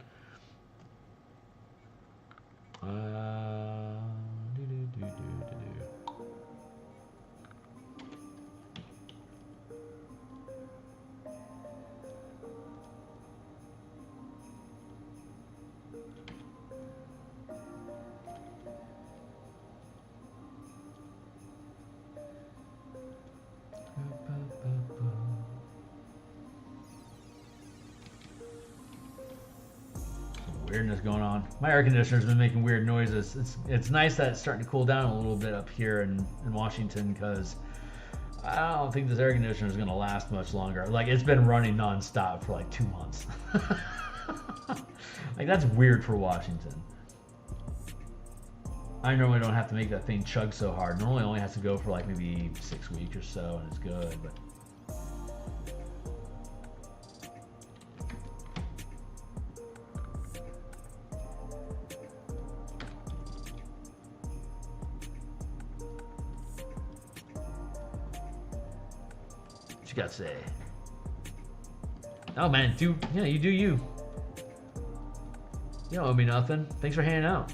Weirdness going on. My air conditioner's been making weird noises. It's nice that it's starting to cool down a little bit up here in Washington, because I don't think this air conditioner is going to last much longer. Like, it's been running nonstop for like 2 months. Like, that's weird for Washington. I normally don't have to make that thing chug so hard. Normally it only has to go for like maybe 6 weeks or so, and it's good. But what you got to say? Oh man, you do you. You don't owe me nothing. Thanks for hanging out.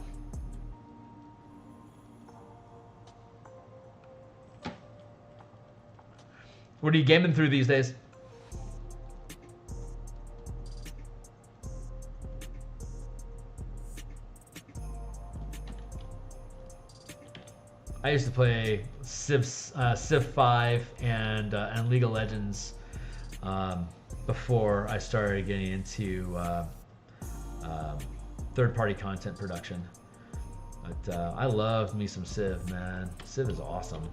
What are you gaming through these days? I used to play Civ 5 and League of Legends before I started getting into third-party content production. But I love me some Civ, man. Civ is awesome.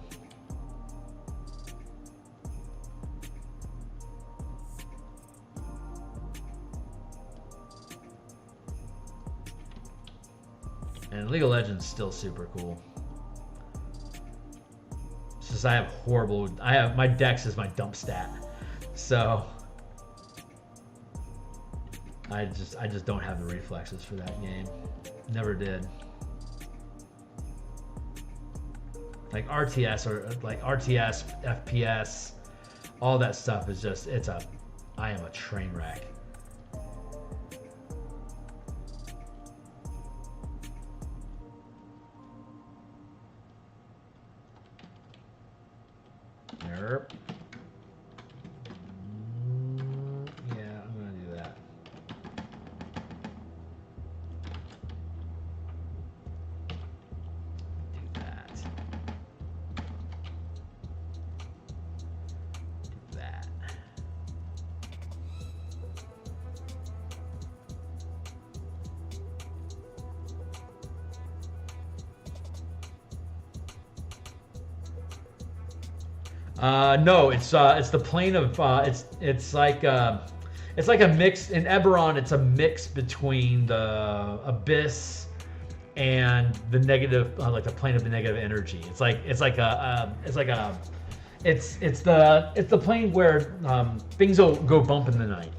And League of Legends is still super cool. It's just I have my Dex is my dump stat, so I just don't have the reflexes for that game. Never did. Like RTS or like RTS, FPS, all that stuff is just I am a train wreck. Yep. Yeah, I'm gonna do that. Do that. Do that. No, it's the plane of it's like a mix in Eberron. It's a mix between the abyss and the negative, like the plane of the negative energy. It's the plane where things will go bump in the night.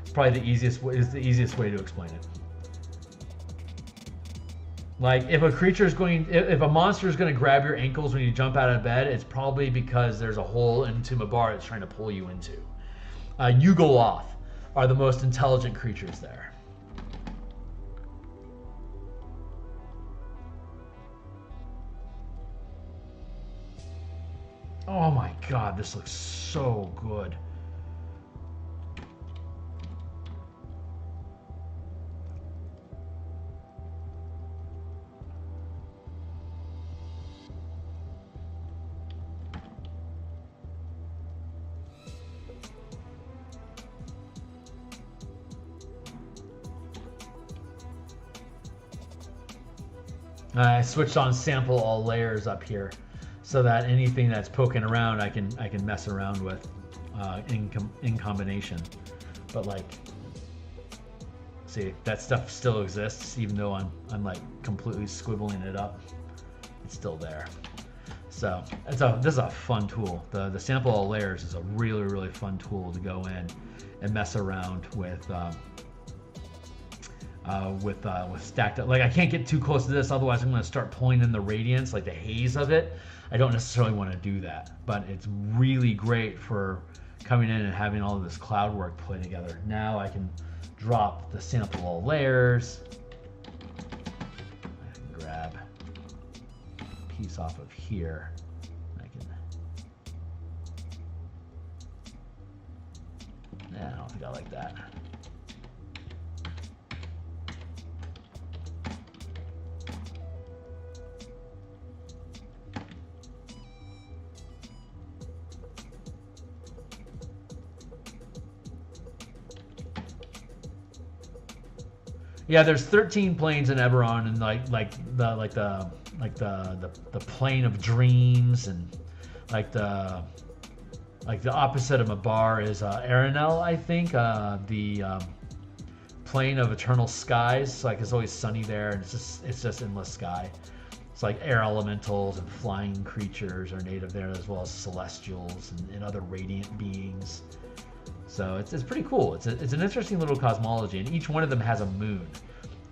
It's probably the easiest way to explain it. Like if a monster is going to grab your ankles when you jump out of bed, it's probably because there's a hole into Mabar it's trying to pull you into. Yugoloth are the most intelligent creatures there. Oh my god, this looks so good. I switched on sample all layers up here, so that anything that's poking around, I can mess around with in combination. But like, see, that stuff still exists, even though I'm like completely squibbling it up. It's still there. So this is a fun tool. The sample all layers is a really fun tool to go in and mess around with with stacked up. Like I can't get too close to this, otherwise I'm going to start pulling in the radiance, like the haze of it. I don't necessarily want to do that, but it's really great for coming in and having all of this cloud work play together. Now I can drop the sample layers. I can grab a piece off of here. I don't think I like that. Yeah, there's 13 planes in Eberron, and like the plane of dreams, and like the opposite of Mabar is Eberron, I think. The plane of eternal skies. Like it's always sunny there, and it's just endless sky. It's like air elementals and flying creatures are native there, as well as celestials and other radiant beings. So it's pretty cool. It's an interesting little cosmology, and each one of them has a moon.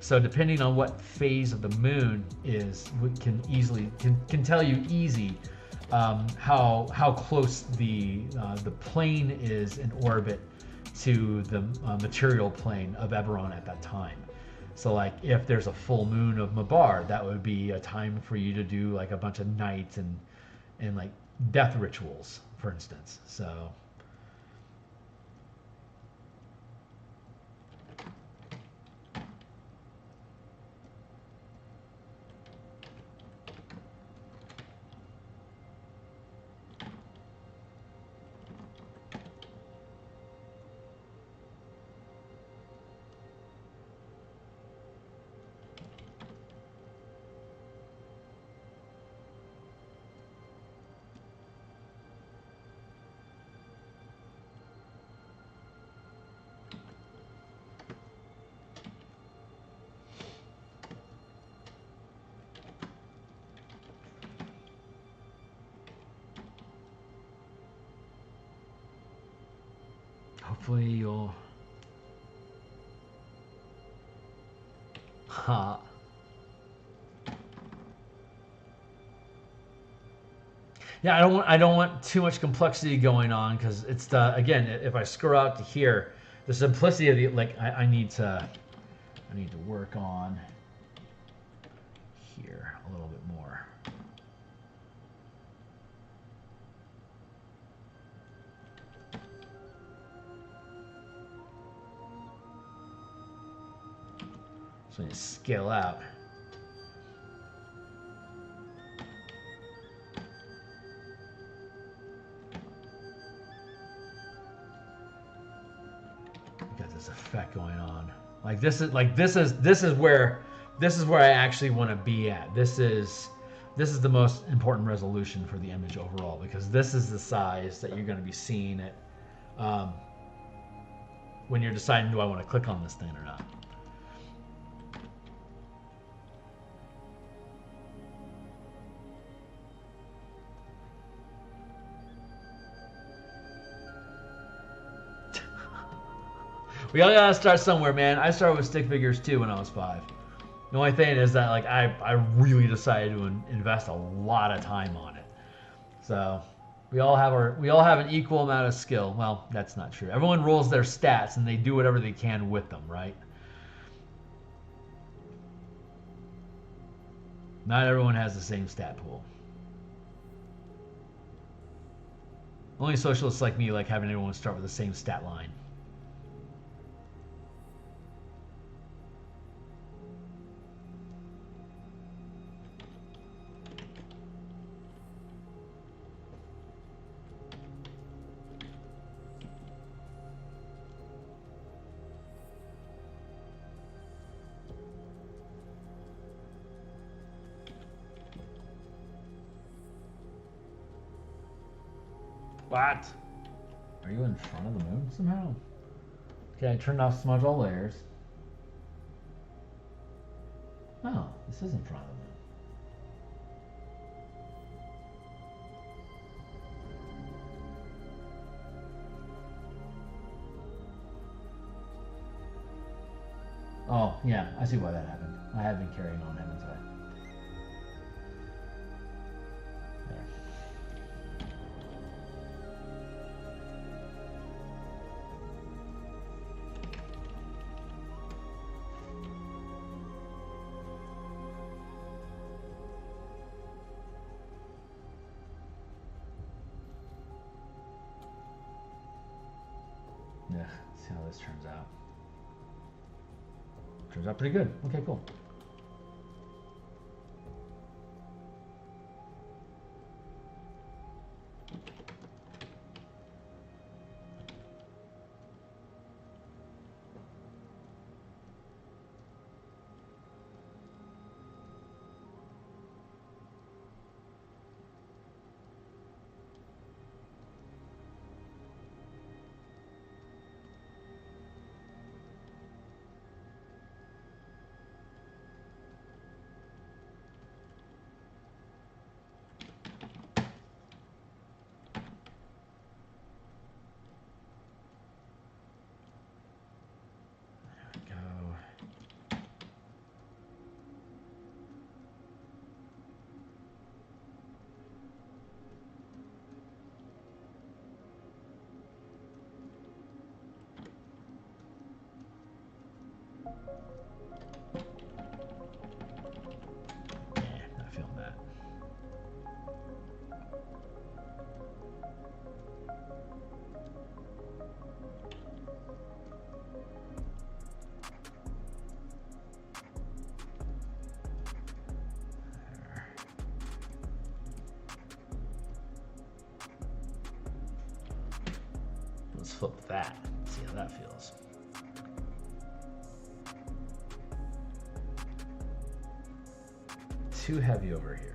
So depending on what phase of the moon is, we can tell you how close the plane is in orbit to the material plane of Eberron at that time. So like if there's a full moon of Mabar, that would be a time for you to do like a bunch of nights and like death rituals, for instance. So hopefully you'll Yeah, I don't want too much complexity going on, because it's again, if I scroll out to here, the simplicity of the I need to work on here a little bit more. So I need to scale out. Got this effect going on. This is where I actually want to be at. This is the most important resolution for the image overall, because this is the size that you're going to be seeing it when you're deciding, do I want to click on this thing or not. We all gotta start somewhere, man. I started with stick figures too when I was 5. The only thing is that I really decided to invest a lot of time on it. So we all have an equal amount of skill. Well, that's not true. Everyone rolls their stats and they do whatever they can with them, right? Not everyone has the same stat pool. Only socialists like me like having everyone start with the same stat line. What? Are you in front of the moon somehow? Okay, I turned off smudge all layers. Oh, this is in front of the moon. Oh, yeah, I see why that happened. I have been carrying on, haven't I? There. Yeah, see how this turns out. Turns out pretty good. Okay, cool. Not feeling that. Let's flip that. See how that feels. Too heavy over here.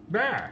Bah!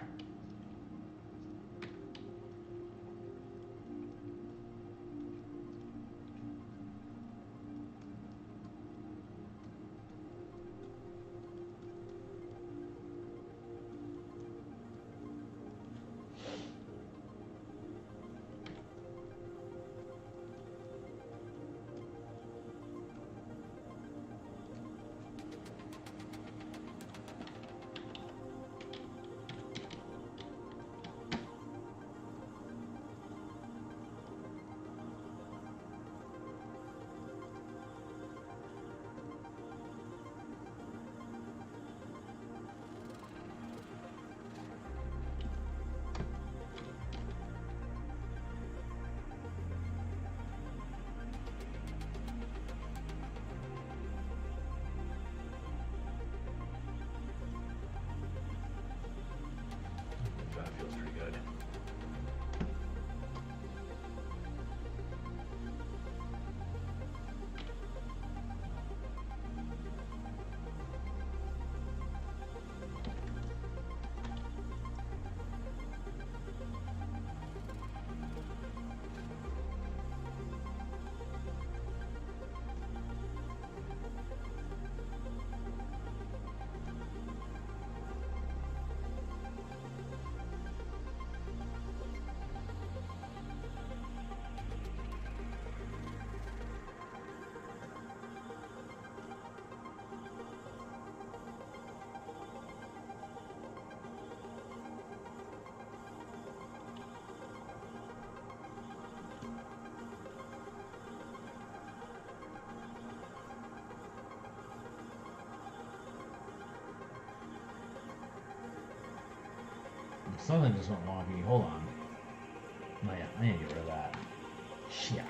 Something just went wonky. Hold on. Oh yeah, I need to get rid of that. Xiao.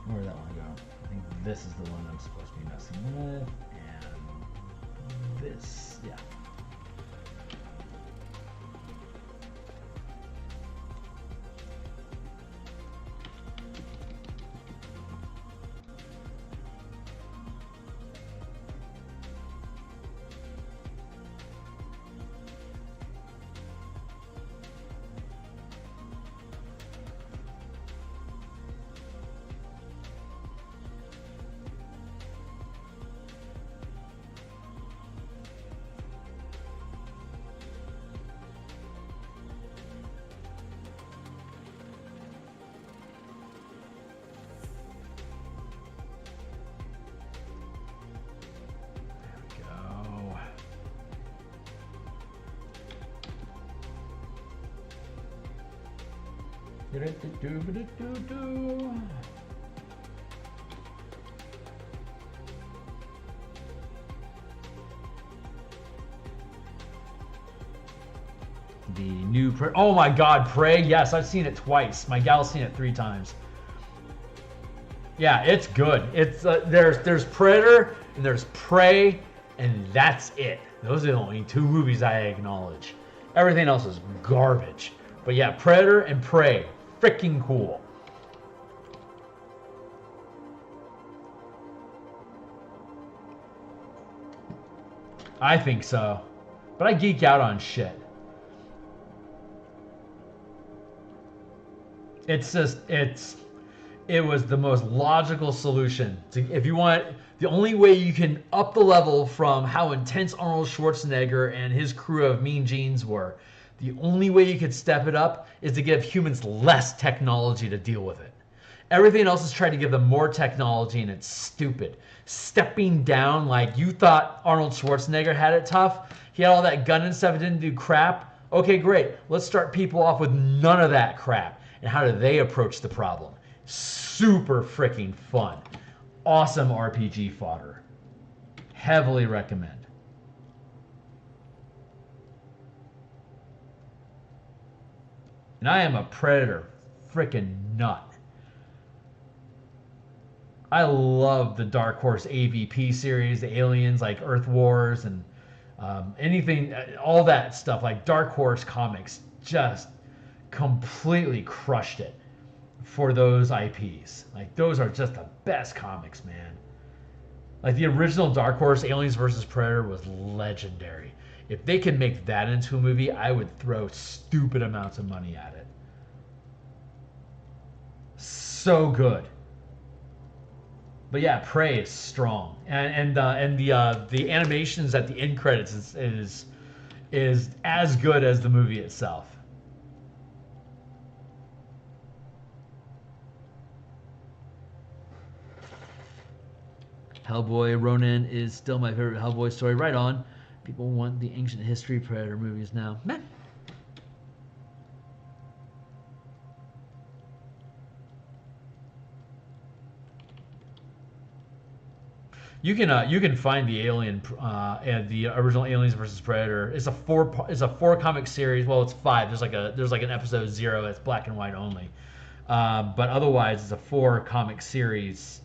Where did that one go? I think this is the one I'm supposed to be messing with. And this, yeah. The new Prey. Oh my God, Prey! Yes, I've seen it twice. My gal's seen it 3 times. Yeah, it's good. It's there's Predator and there's Prey, and that's it. Those are the only 2 movies I acknowledge. Everything else is garbage. But yeah, Predator and Prey, freaking cool. I think so, but I geek out on shit. It's just, it was the most logical solution. If you want, the only way you can up the level from how intense Arnold Schwarzenegger and his crew of mean genes were, the only way you could step it up is to give humans less technology to deal with it. Everything else is trying to give them more technology, and it's stupid. Stepping down, like you thought Arnold Schwarzenegger had it tough. He had all that gun and stuff, it didn't do crap. Okay, great. Let's start people off with none of that crap. And how do they approach the problem? Super freaking fun. Awesome RPG fodder. Heavily recommend. And I am a Predator freaking nut. I love the Dark Horse AVP series, the Aliens, like Earth Wars, and anything, all that stuff. Like Dark Horse comics just completely crushed it for those IPs. Like those are just the best comics, man. Like the original Dark Horse Aliens vs. Predator was legendary. If they could make that into a movie, I would throw stupid amounts of money at it. So good. But yeah, Prey is strong, and the animations at the end credits is as good as the movie itself. Hellboy Ronin is still my favorite Hellboy story. Right on. People want the ancient history Predator movies now. Meh. You can find the Alien and the original Aliens versus Predator. It's a four comic series. Well, it's 5. There's like an episode 0 that's black and white only. But otherwise, it's a 4 comic series.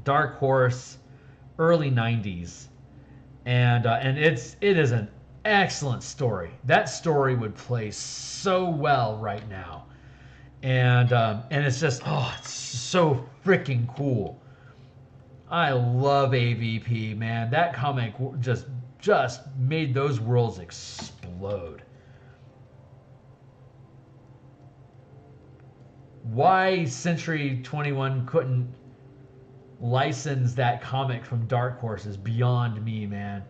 Dark Horse, early 90s, and it is an excellent story. That story would play so well right now, and it's just it's so freaking cool. I love AVP, man. That comic just made those worlds explode. Why Century 21 couldn't license that comic from Dark Horse is beyond me, man.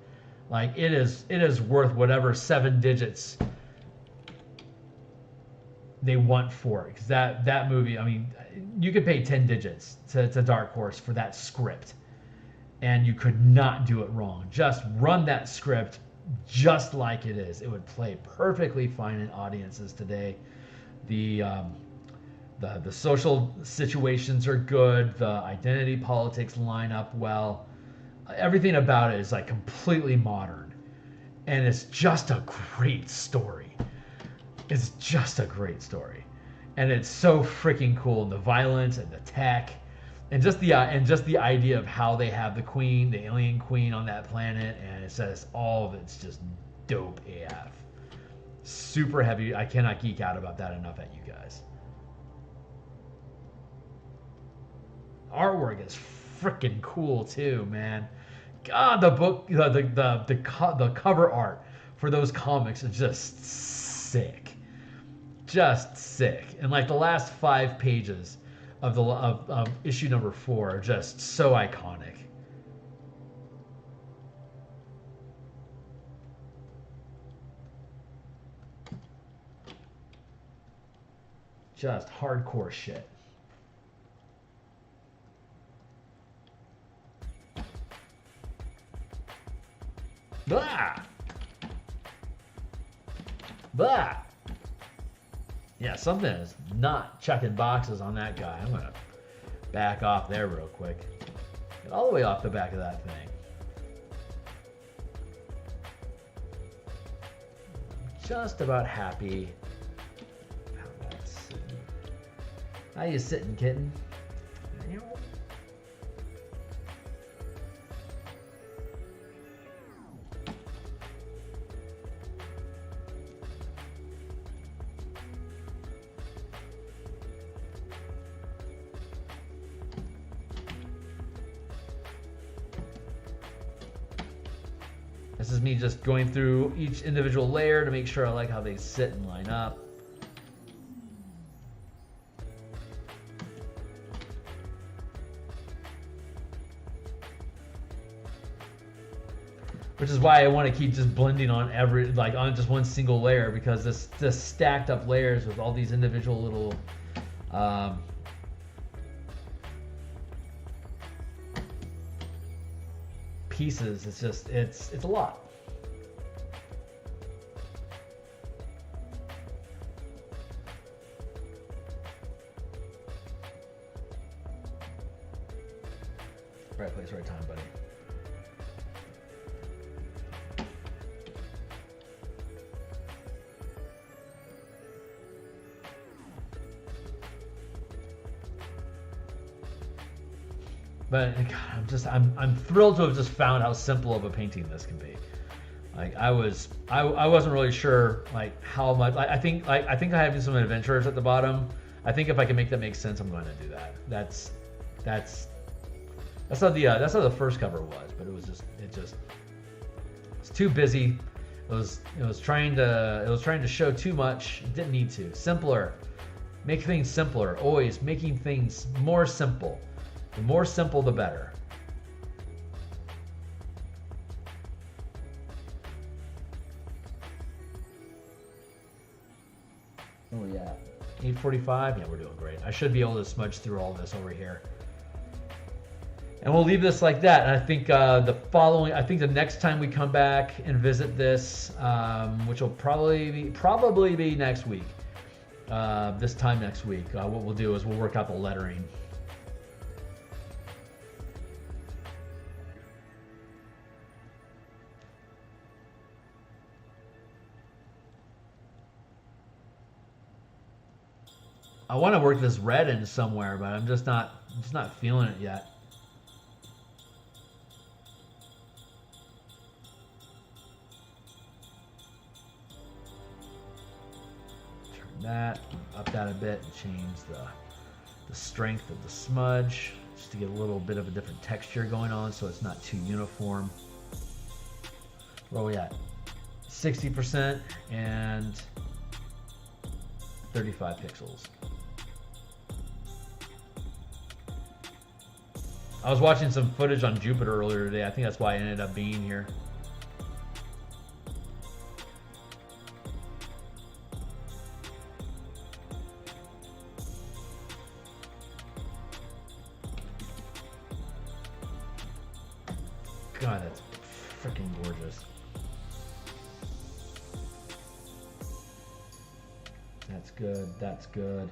Like it is worth whatever 7 digits they want for it, because that movie, I mean, you could pay 10 digits to Dark Horse for that script, and you could not do it wrong. Just run that script, just like it is. It would play perfectly fine in audiences today. The social situations are good. The identity politics line up well. Everything about it is like completely modern, and it's just a great story. It's just a great story, and it's so freaking cool. And the violence and the tech, and just the idea of how they have the queen, the alien queen on that planet, and it says all of it's just dope AF. Super heavy. I cannot geek out about that enough at you guys. Artwork is freaking cool too, man. God, the book, the cover art for those comics is just sick, just sick. And like the last 5 pages of issue number 4 are just so iconic. Just hardcore shit. Blah! Blah! Yeah, something is not checking boxes on that guy. I'm gonna back off there real quick. Get all the way off the back of that thing. I'm just about happy. How that's sitting. How you sitting, kitten? This is me just going through each individual layer to make sure I like how they sit and line up. Which is why I want to keep just blending on on just one single layer, because this stacked up layers with all these individual little pieces, it's a lot. Right place, right time, buddy. But God, I'm thrilled to have just found how simple of a painting this can be. Like I wasn't really sure like how much. I think I have some adventurers at the bottom. I think if I can make that make sense, I'm going to do that. That's how the first cover was, but it's too busy. It was trying to show too much. It didn't need to. Simpler. Make things simpler. Always making things more simple. The more simple, the better. Oh yeah, 8:45. Yeah, we're doing great. I should be able to smudge through all this over here. And we'll leave this like that. And I think the next time we come back and visit this, which will probably be next week. This time next week, what we'll do is we'll work out the lettering. I want to work this red in somewhere, but I'm just not feeling it yet. Turn that, up that a bit, and change the strength of the smudge, just to get a little bit of a different texture going on, so it's not too uniform. Where are we at? 60% and 35 pixels. I was watching some footage on Jupiter earlier today. I think that's why I ended up being here. God, that's freaking gorgeous. good. That's good.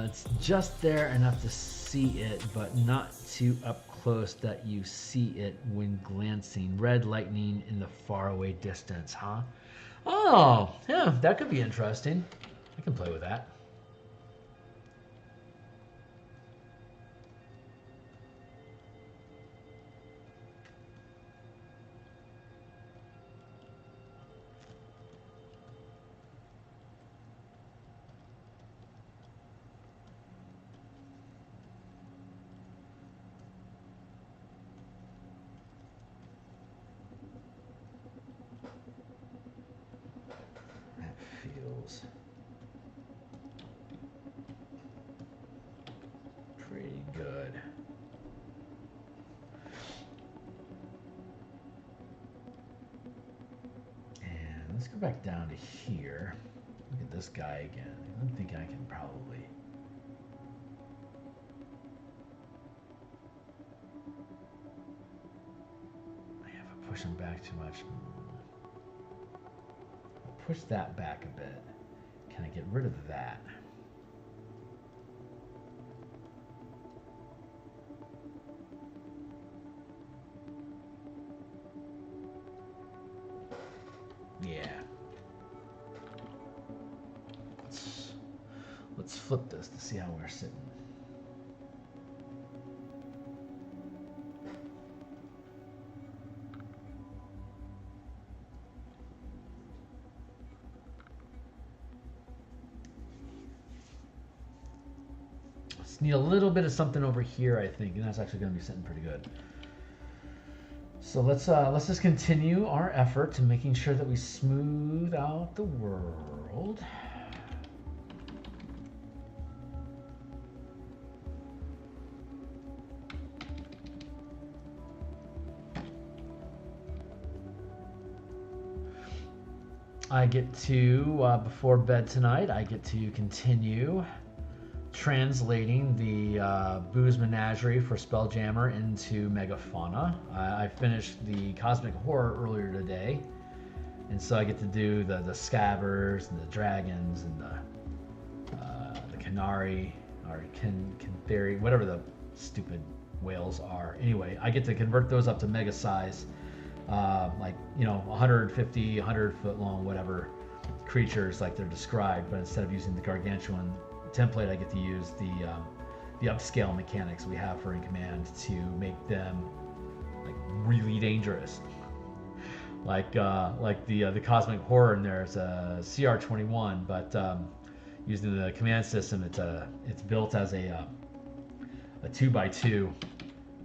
It's just there enough to see it, but not too up close that you see it when glancing. Red lightning in the faraway distance, huh? Oh, yeah, that could be interesting. I can play with that. Feels pretty good. And let's go back down to here. Look at this guy again. I'm thinking I can probably... if I push him back too much... push that back a bit. Can I get rid of that? Yeah. Let's flip this to see how we're sitting. Need a little bit of something over here, I think, and that's actually going to be sitting pretty good. So let's just continue our effort to making sure that we smooth out the world. I get to, before bed tonight, I get to continue translating the Booze Menagerie for Spelljammer into Megafauna. I finished the Cosmic Horror earlier today, and so I get to do the Scabbers and the Dragons and the Canary or Canthari, whatever the stupid whales are. Anyway, I get to convert those up to mega size, like 150, 100 foot long, whatever creatures like they're described. But instead of using the gargantuan template, I get to use the upscale mechanics we have for In Command to make them like really dangerous. Like the Cosmic Horror in there is a CR21, but using the command system, it's built as a 2x2,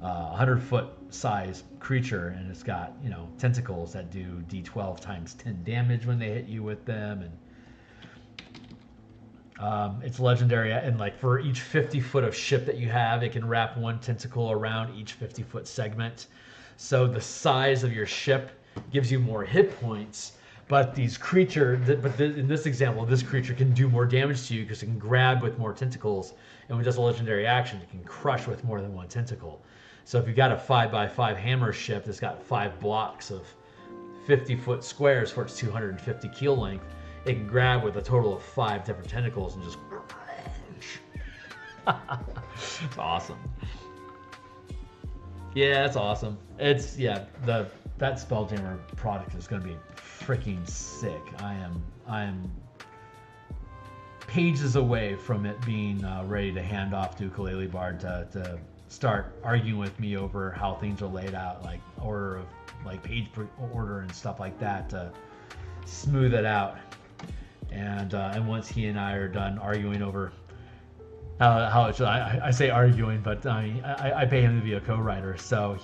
100-foot size creature, and it's got tentacles that do D12 times 10 damage when they hit you with them, and it's legendary, and like for each 50 foot of ship that you have, it can wrap one tentacle around each 50 foot segment. So the size of your ship gives you more hit points, but these creatures, in this example, this creature can do more damage to you because it can grab with more tentacles, and when it does a legendary action, it can crush with more than one tentacle. So if you've got a 5x5 hammer ship that's got 5 blocks of 50 foot squares for its 250 keel length, it can grab with a total of 5 different tentacles and just... It's awesome. Yeah, that's awesome. It's, yeah, that Spelljammer product is going to be freaking sick. I am pages away from it being ready to hand off to Ukulele Bard to start arguing with me over how things are laid out, like order of like page per order and stuff like that to smooth it out. And once he and I are done arguing over how it should, I say arguing, but I pay him to be a co-writer. So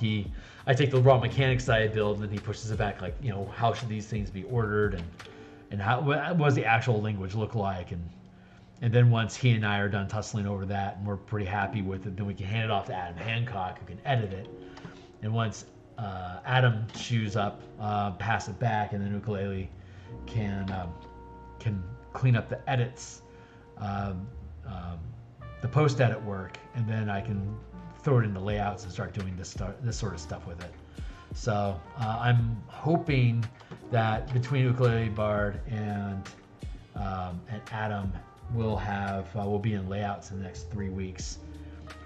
I take the raw mechanics that I build, and then he pushes it back, like, you know, how should these things be ordered, and what does the actual language look like, and then once he and I are done tussling over that, and we're pretty happy with it, then we can hand it off to Adam Hancock, who can edit it. And once Adam chews up, pass it back, and then Ukulele can clean up the edits, the post-edit work, and then I can throw it into layouts and start doing this sort of stuff with it. So I'm hoping that between Ukulele Bard and Adam, we'll be in layouts in the next 3 weeks.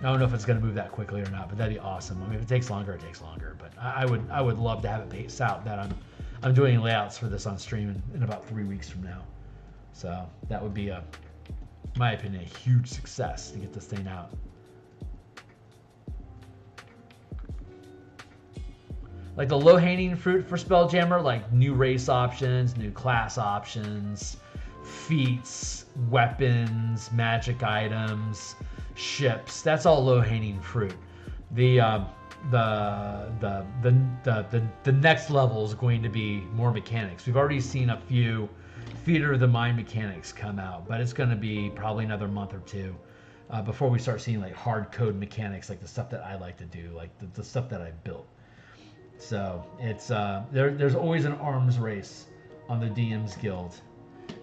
I don't know if it's going to move that quickly or not, but that'd be awesome. I mean, if it takes longer, it takes longer. But I would love to have it paced out that I'm doing layouts for this on stream in about 3 weeks from now. So that would be, in my opinion, a huge success to get this thing out. Like the low-hanging fruit for Spelljammer, like new race options, new class options, feats, weapons, magic items, ships. That's all low-hanging fruit. The next level is going to be more mechanics. We've already seen a few Theater of the Mind mechanics come out, but it's going to be probably another month or two before we start seeing like hard code mechanics, like the stuff that I like to do, like the stuff that I built. So it's there's always an arms race on the DMsGuild,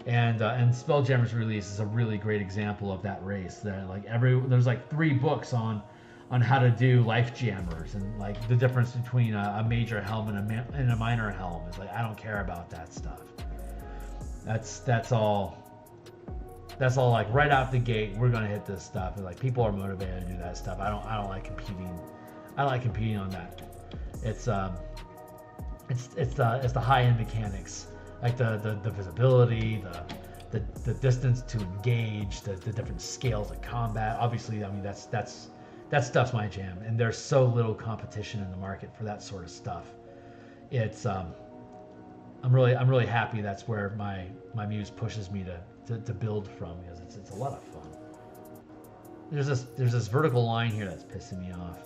and Spelljammer's release is a really great example of that race. There's like 3 books on how to do life jammers, and like the difference between a major helm and a minor helm is like, I don't care about that stuff. That's all like right out the gate, we're gonna hit this stuff, and like people are motivated to do that stuff. I don't like competing. I don't like competing on that. It's the high-end mechanics, like the visibility, the distance to engage, the different scales of combat. Obviously, I mean that stuff's my jam, and there's so little competition in the market for that sort of stuff. It's I'm really happy that's where my muse pushes me to build from, because it's a lot of fun. There's this vertical line here that's pissing me off.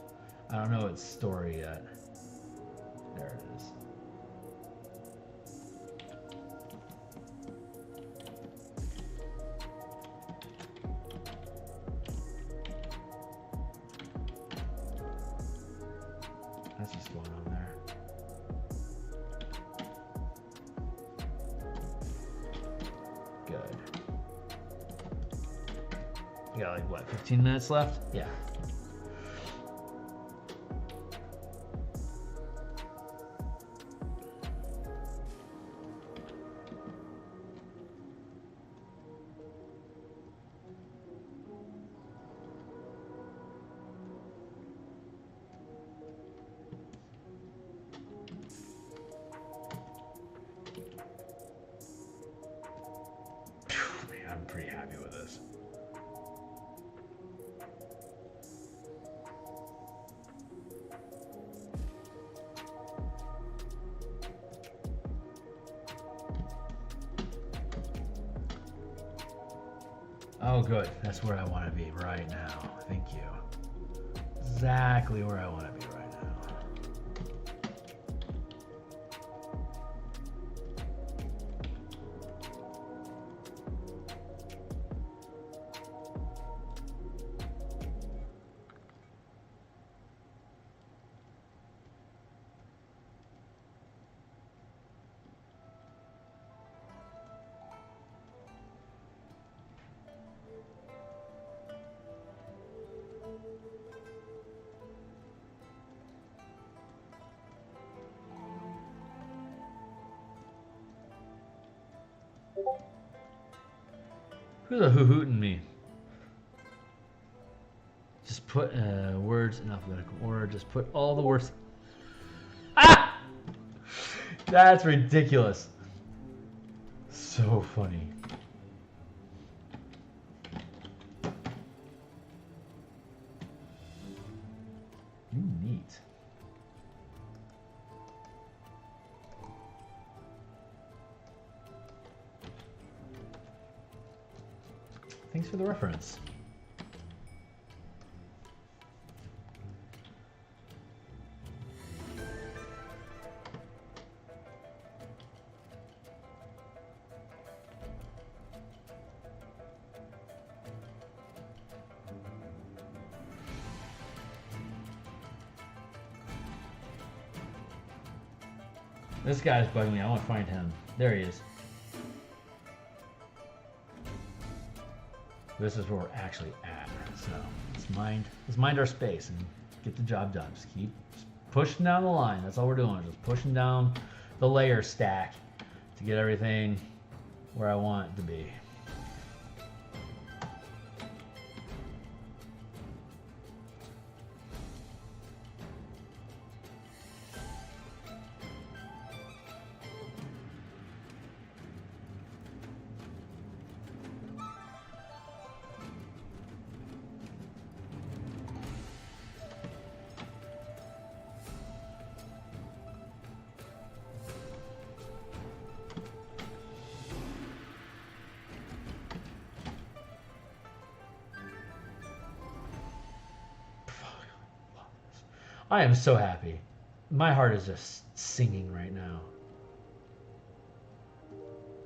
I don't know its story yet. There it is. That's just going on there. Good. You got like what, 15 minutes left? Yeah. I'm pretty happy with this. Oh, good. That's where I want to be right now. Thank you. Exactly where I want to be right now. Who's a hoo-hooting me? Just put words in alphabetical order. Just put all the words. Ah! That's ridiculous. So funny. Neat. Thanks for the reference. This guy's bugging me. I want to find him. There he is. This is where we're actually at. So let's mind our space and get the job done. Just keep pushing down the line. That's all we're doing. Just pushing down the layer stack to get everything where I want it to be. I am so happy. My heart is just singing right now.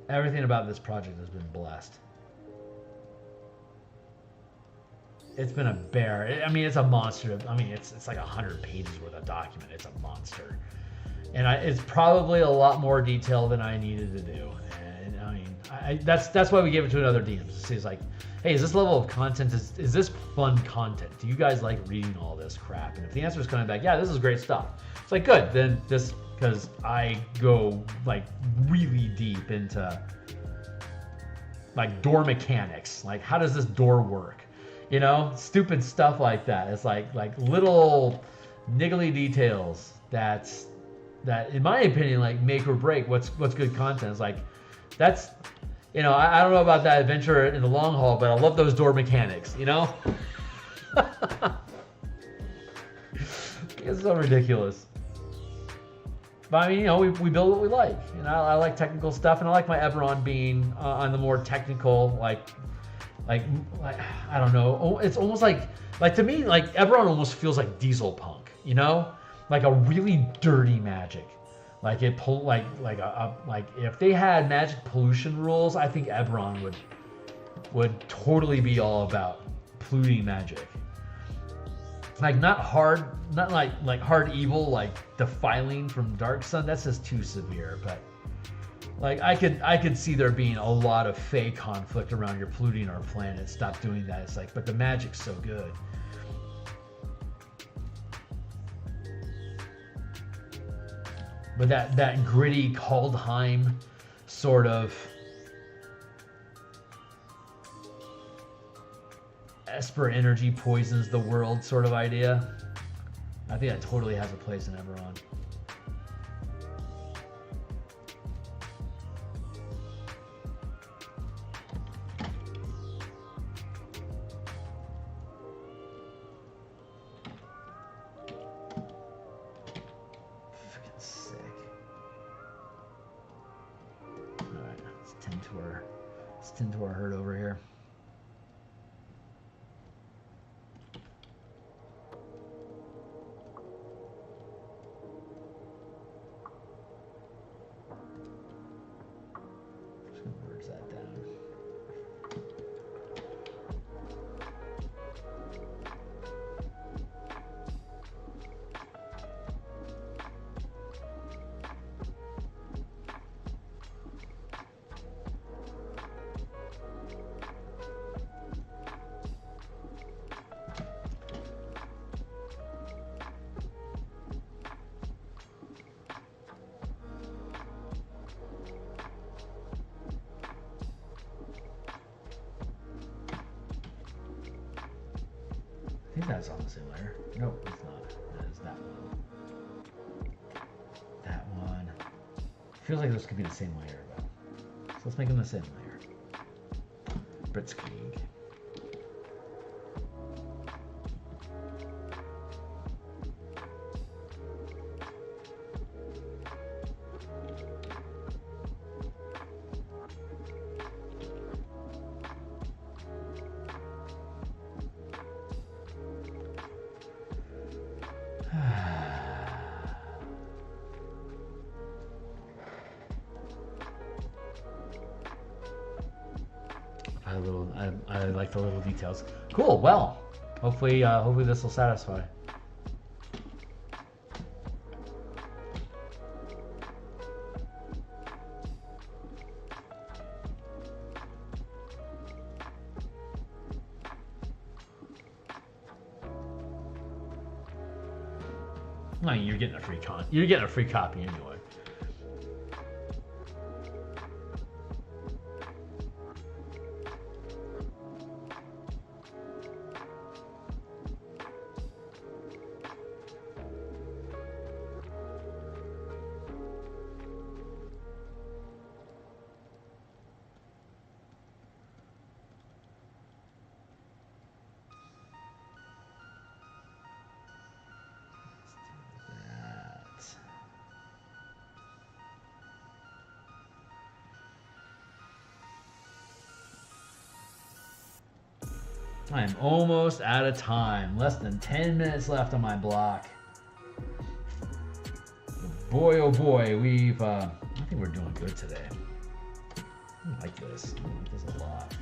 Everything about this project has been blessed. It's been a bear. I mean, it's a monster. I mean, it's like 100 pages worth of document. It's a monster. And it's probably a lot more detail than I needed to do. And I mean, that's why we gave it to another DM. It's like, hey, is this level of content, is this fun content? Do you guys like reading all this crap? And if the answer is coming back, yeah, this is great stuff. It's like, good, then this, because I go like really deep into like door mechanics. Like, how does this door work? You know, stupid stuff like that. It's like little niggly details that in my opinion, like make or break what's good content. It's like, that's, you know, I don't know about that adventure in the long haul, but I love those door mechanics, you know? It's so ridiculous. But I mean, you know, we build what we like. You know, I like technical stuff, and I like my Eberron being on the more technical, like I don't know. It's almost like to me, like Eberron almost feels like Diesel Punk, you know? Like a really dirty magic. Like it like if they had magic pollution rules, I think Eberron would totally be all about polluting magic. Like not like hard evil, like defiling from Dark Sun. That's just too severe. But like I could see there being a lot of fey conflict around you're polluting our planet. Stop doing that. It's like, but the magic's so good. But that gritty Kaldheim sort of Esper energy poisons the world sort of idea, I think that totally has a place in Eberron. Tend to our herd over here. Just gonna merge that down. I think that's on the same layer. Nope, it's not. That is that one. That one. Feels like those could be the same layer, though. So let's make them the same layer. Blitzkrieg. I like the little details. Cool. Well, hopefully this will satisfy. I mean, you're getting a free copy anyway. I am almost out of time. Less than 10 minutes left on my block. Boy, oh boy, I think we're doing good today. I like this. I like this a lot.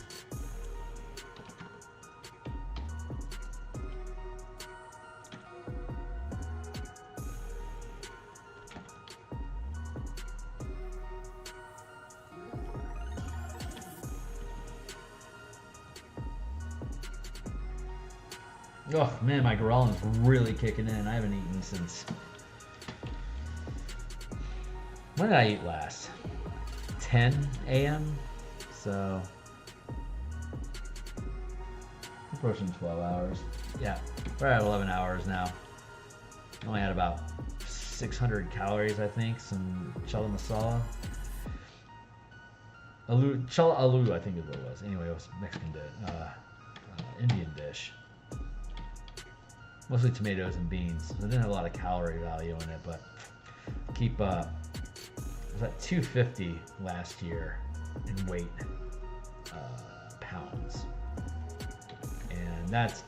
Oh man, my ghrelin's really kicking in. I haven't eaten since... When did I eat last? 10 a.m.? So... approaching 12 hours. Yeah, we're at 11 hours now. Only had about 600 calories, I think. Some chala masala. Chala aloo, I think is what it was. Anyway, it was Mexican dish. Indian dish. Mostly tomatoes and beans. So it didn't have a lot of calorie value in it, but I was at 250 last year in weight, pounds. And that's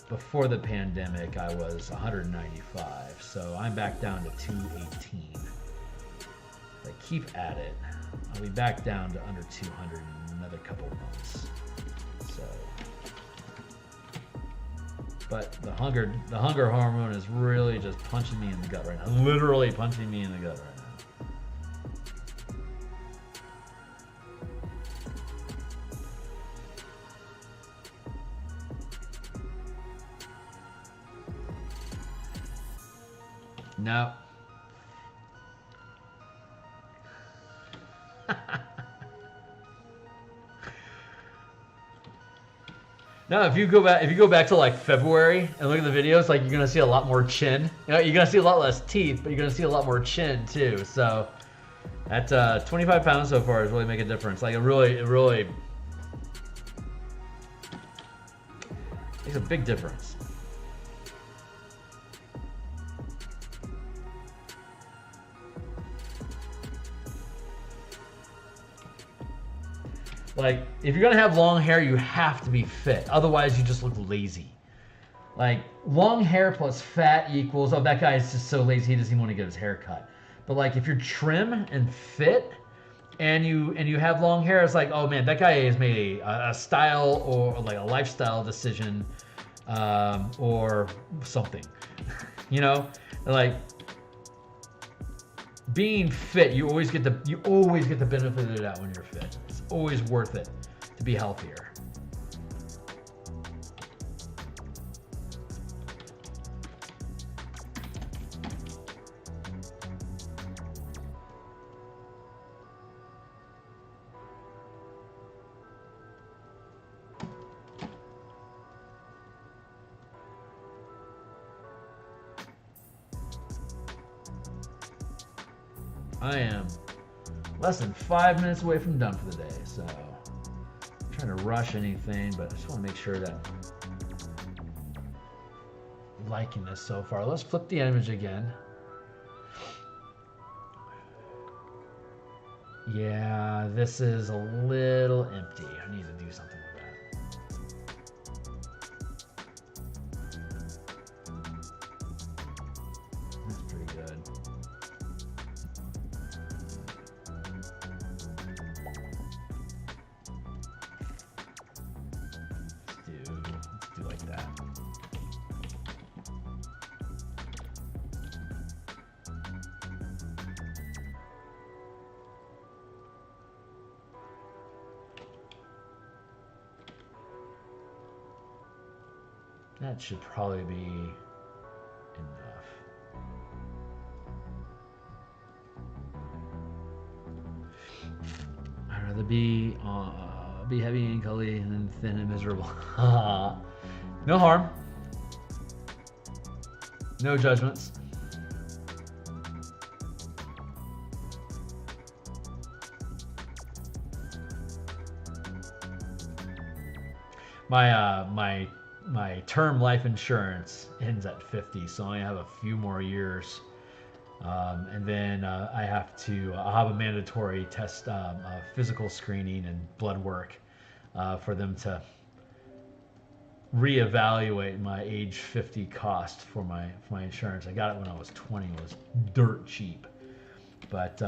before the pandemic. I was 195, so I'm back down to 218. If I keep at it, I'll be back down to under 200 in another couple months. So. But the hunger hormone is really just punching me in the gut right now. Literally punching me in the gut right now. No. No, if you go back to like February and look at the videos, like you're gonna see a lot more chin. You know, you're gonna see a lot less teeth, but you're gonna see a lot more chin too. So at 25 pounds so far, has really make a difference. Like it really makes a big difference. Like, if you're gonna have long hair, you have to be fit. Otherwise, you just look lazy. Like, long hair plus fat equals, oh, that guy is just so lazy, he doesn't even want to get his hair cut. But like, if you're trim and fit, and you have long hair, it's like, oh man, that guy has made a style or like a lifestyle decision, or something. You know, like being fit, you always get the benefit of that when you're fit. It's always worth it to be healthier. I am less than 5 minutes away from done for the day, so I'm trying to rush anything, but I just want to make sure that I'm liking this so far. Let's flip the image again. Yeah, this is a little empty. I need to do something with that. That's pretty good. That should probably be enough. I'd rather be heavy and gully than thin and miserable. No harm. No judgments. My term life insurance ends at 50, so I have a few more years, and then I'll have a mandatory test, physical screening and blood work for them to reevaluate my age 50 cost for my insurance. I got it when I was 20. It was dirt cheap, but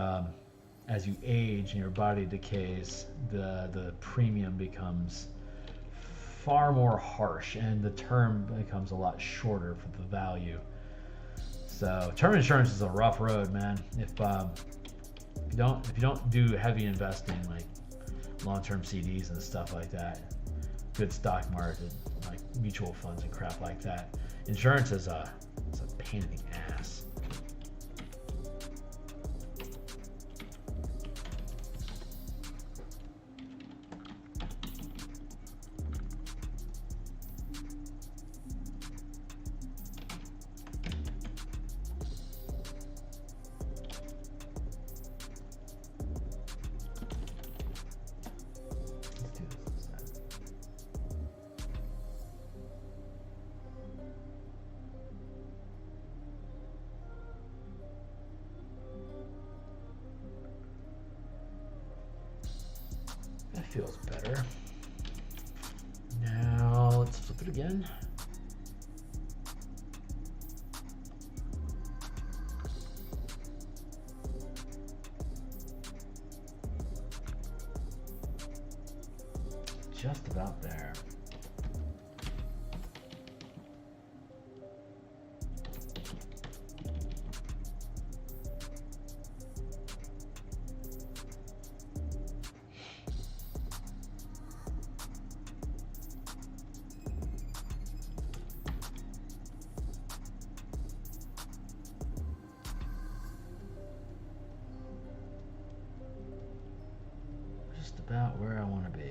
as you age and your body decays, the premium becomes far more harsh, and the term becomes a lot shorter for the value. So term insurance is a rough road, man. If you don't do heavy investing like long-term CDs and stuff like that, good stock market like mutual funds and crap like that, insurance is a pain in the ass. That feels better. Now let's flip it again. Just about there. About where I want to be.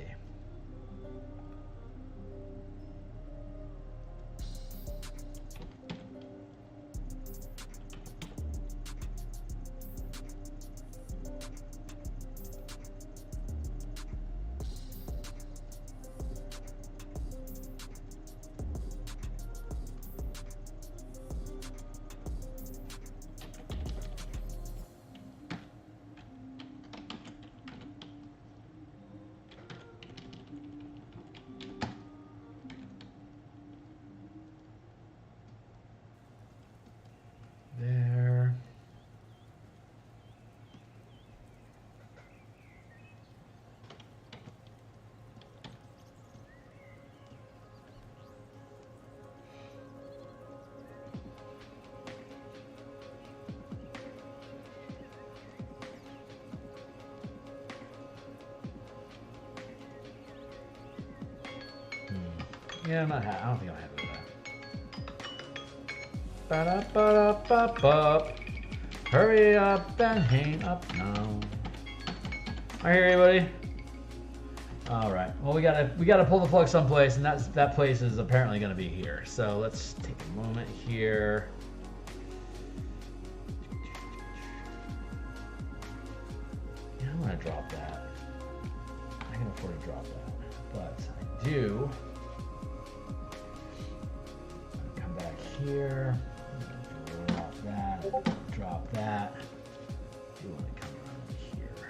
There. Yeah, I don't think I'm happy with that. Ba-da-ba-da-ba-ba. Hurry up and hang up now. I hear you, buddy. All right. Well, we gotta pull the plug someplace, and that place is apparently gonna be here. So let's take a moment here. Yeah, I'm gonna drop that. I can afford to drop that, but I do. Come back here. Drop that. Do you want to come around here?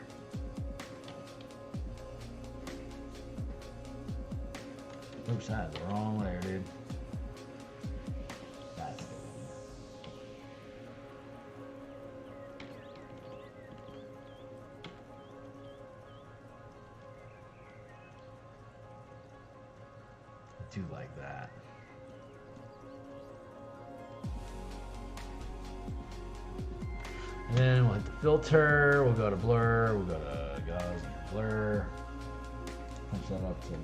Oops, that's the wrong layer, dude. That's the one. I do like that. And then we'll hit the filter, we'll go to blur, we'll go to Gauss and blur. Punch that up to 100.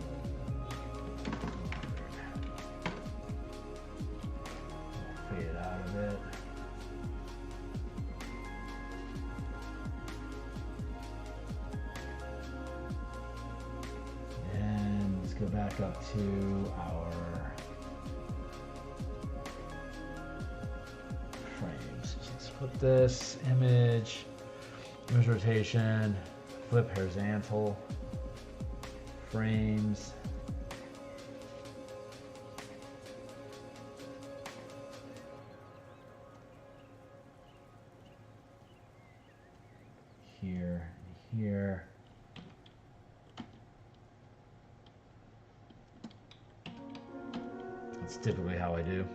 back up to our frames. So let's flip this image rotation, flip horizontal, frames. Here, here. That's typically how I do.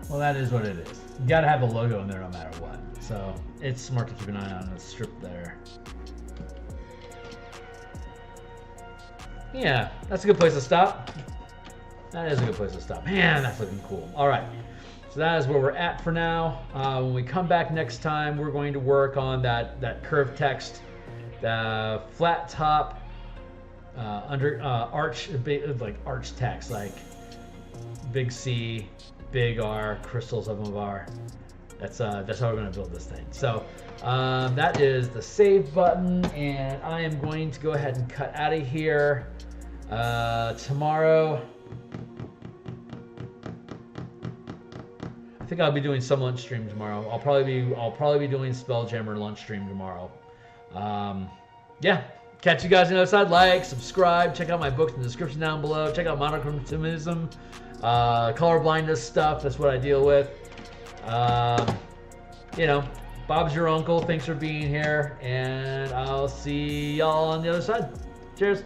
Well, that is what it is. You gotta have the logo in there no matter what. So it's smart to keep an eye on the strip there. Yeah, that's a good place to stop. That is a good place to stop. Man, that's looking cool. All right, so that is where we're at for now. When we come back next time, we're going to work on that curved text, the flat top, under arch, like arch text, like big C, big R, crystals of Mabar. That's how we're going to build this thing. So that is the save button, and I am going to go ahead and cut out of here. Tomorrow, I think I'll be doing some lunch stream tomorrow. I'll probably be doing Spelljammer lunch stream tomorrow. Yeah. Catch you guys on the other side. Like, subscribe, check out my books in the description down below. Check out monochromatism, color blindness stuff. That's what I deal with. You know, Bob's your uncle. Thanks for being here, and I'll see y'all on the other side. Cheers.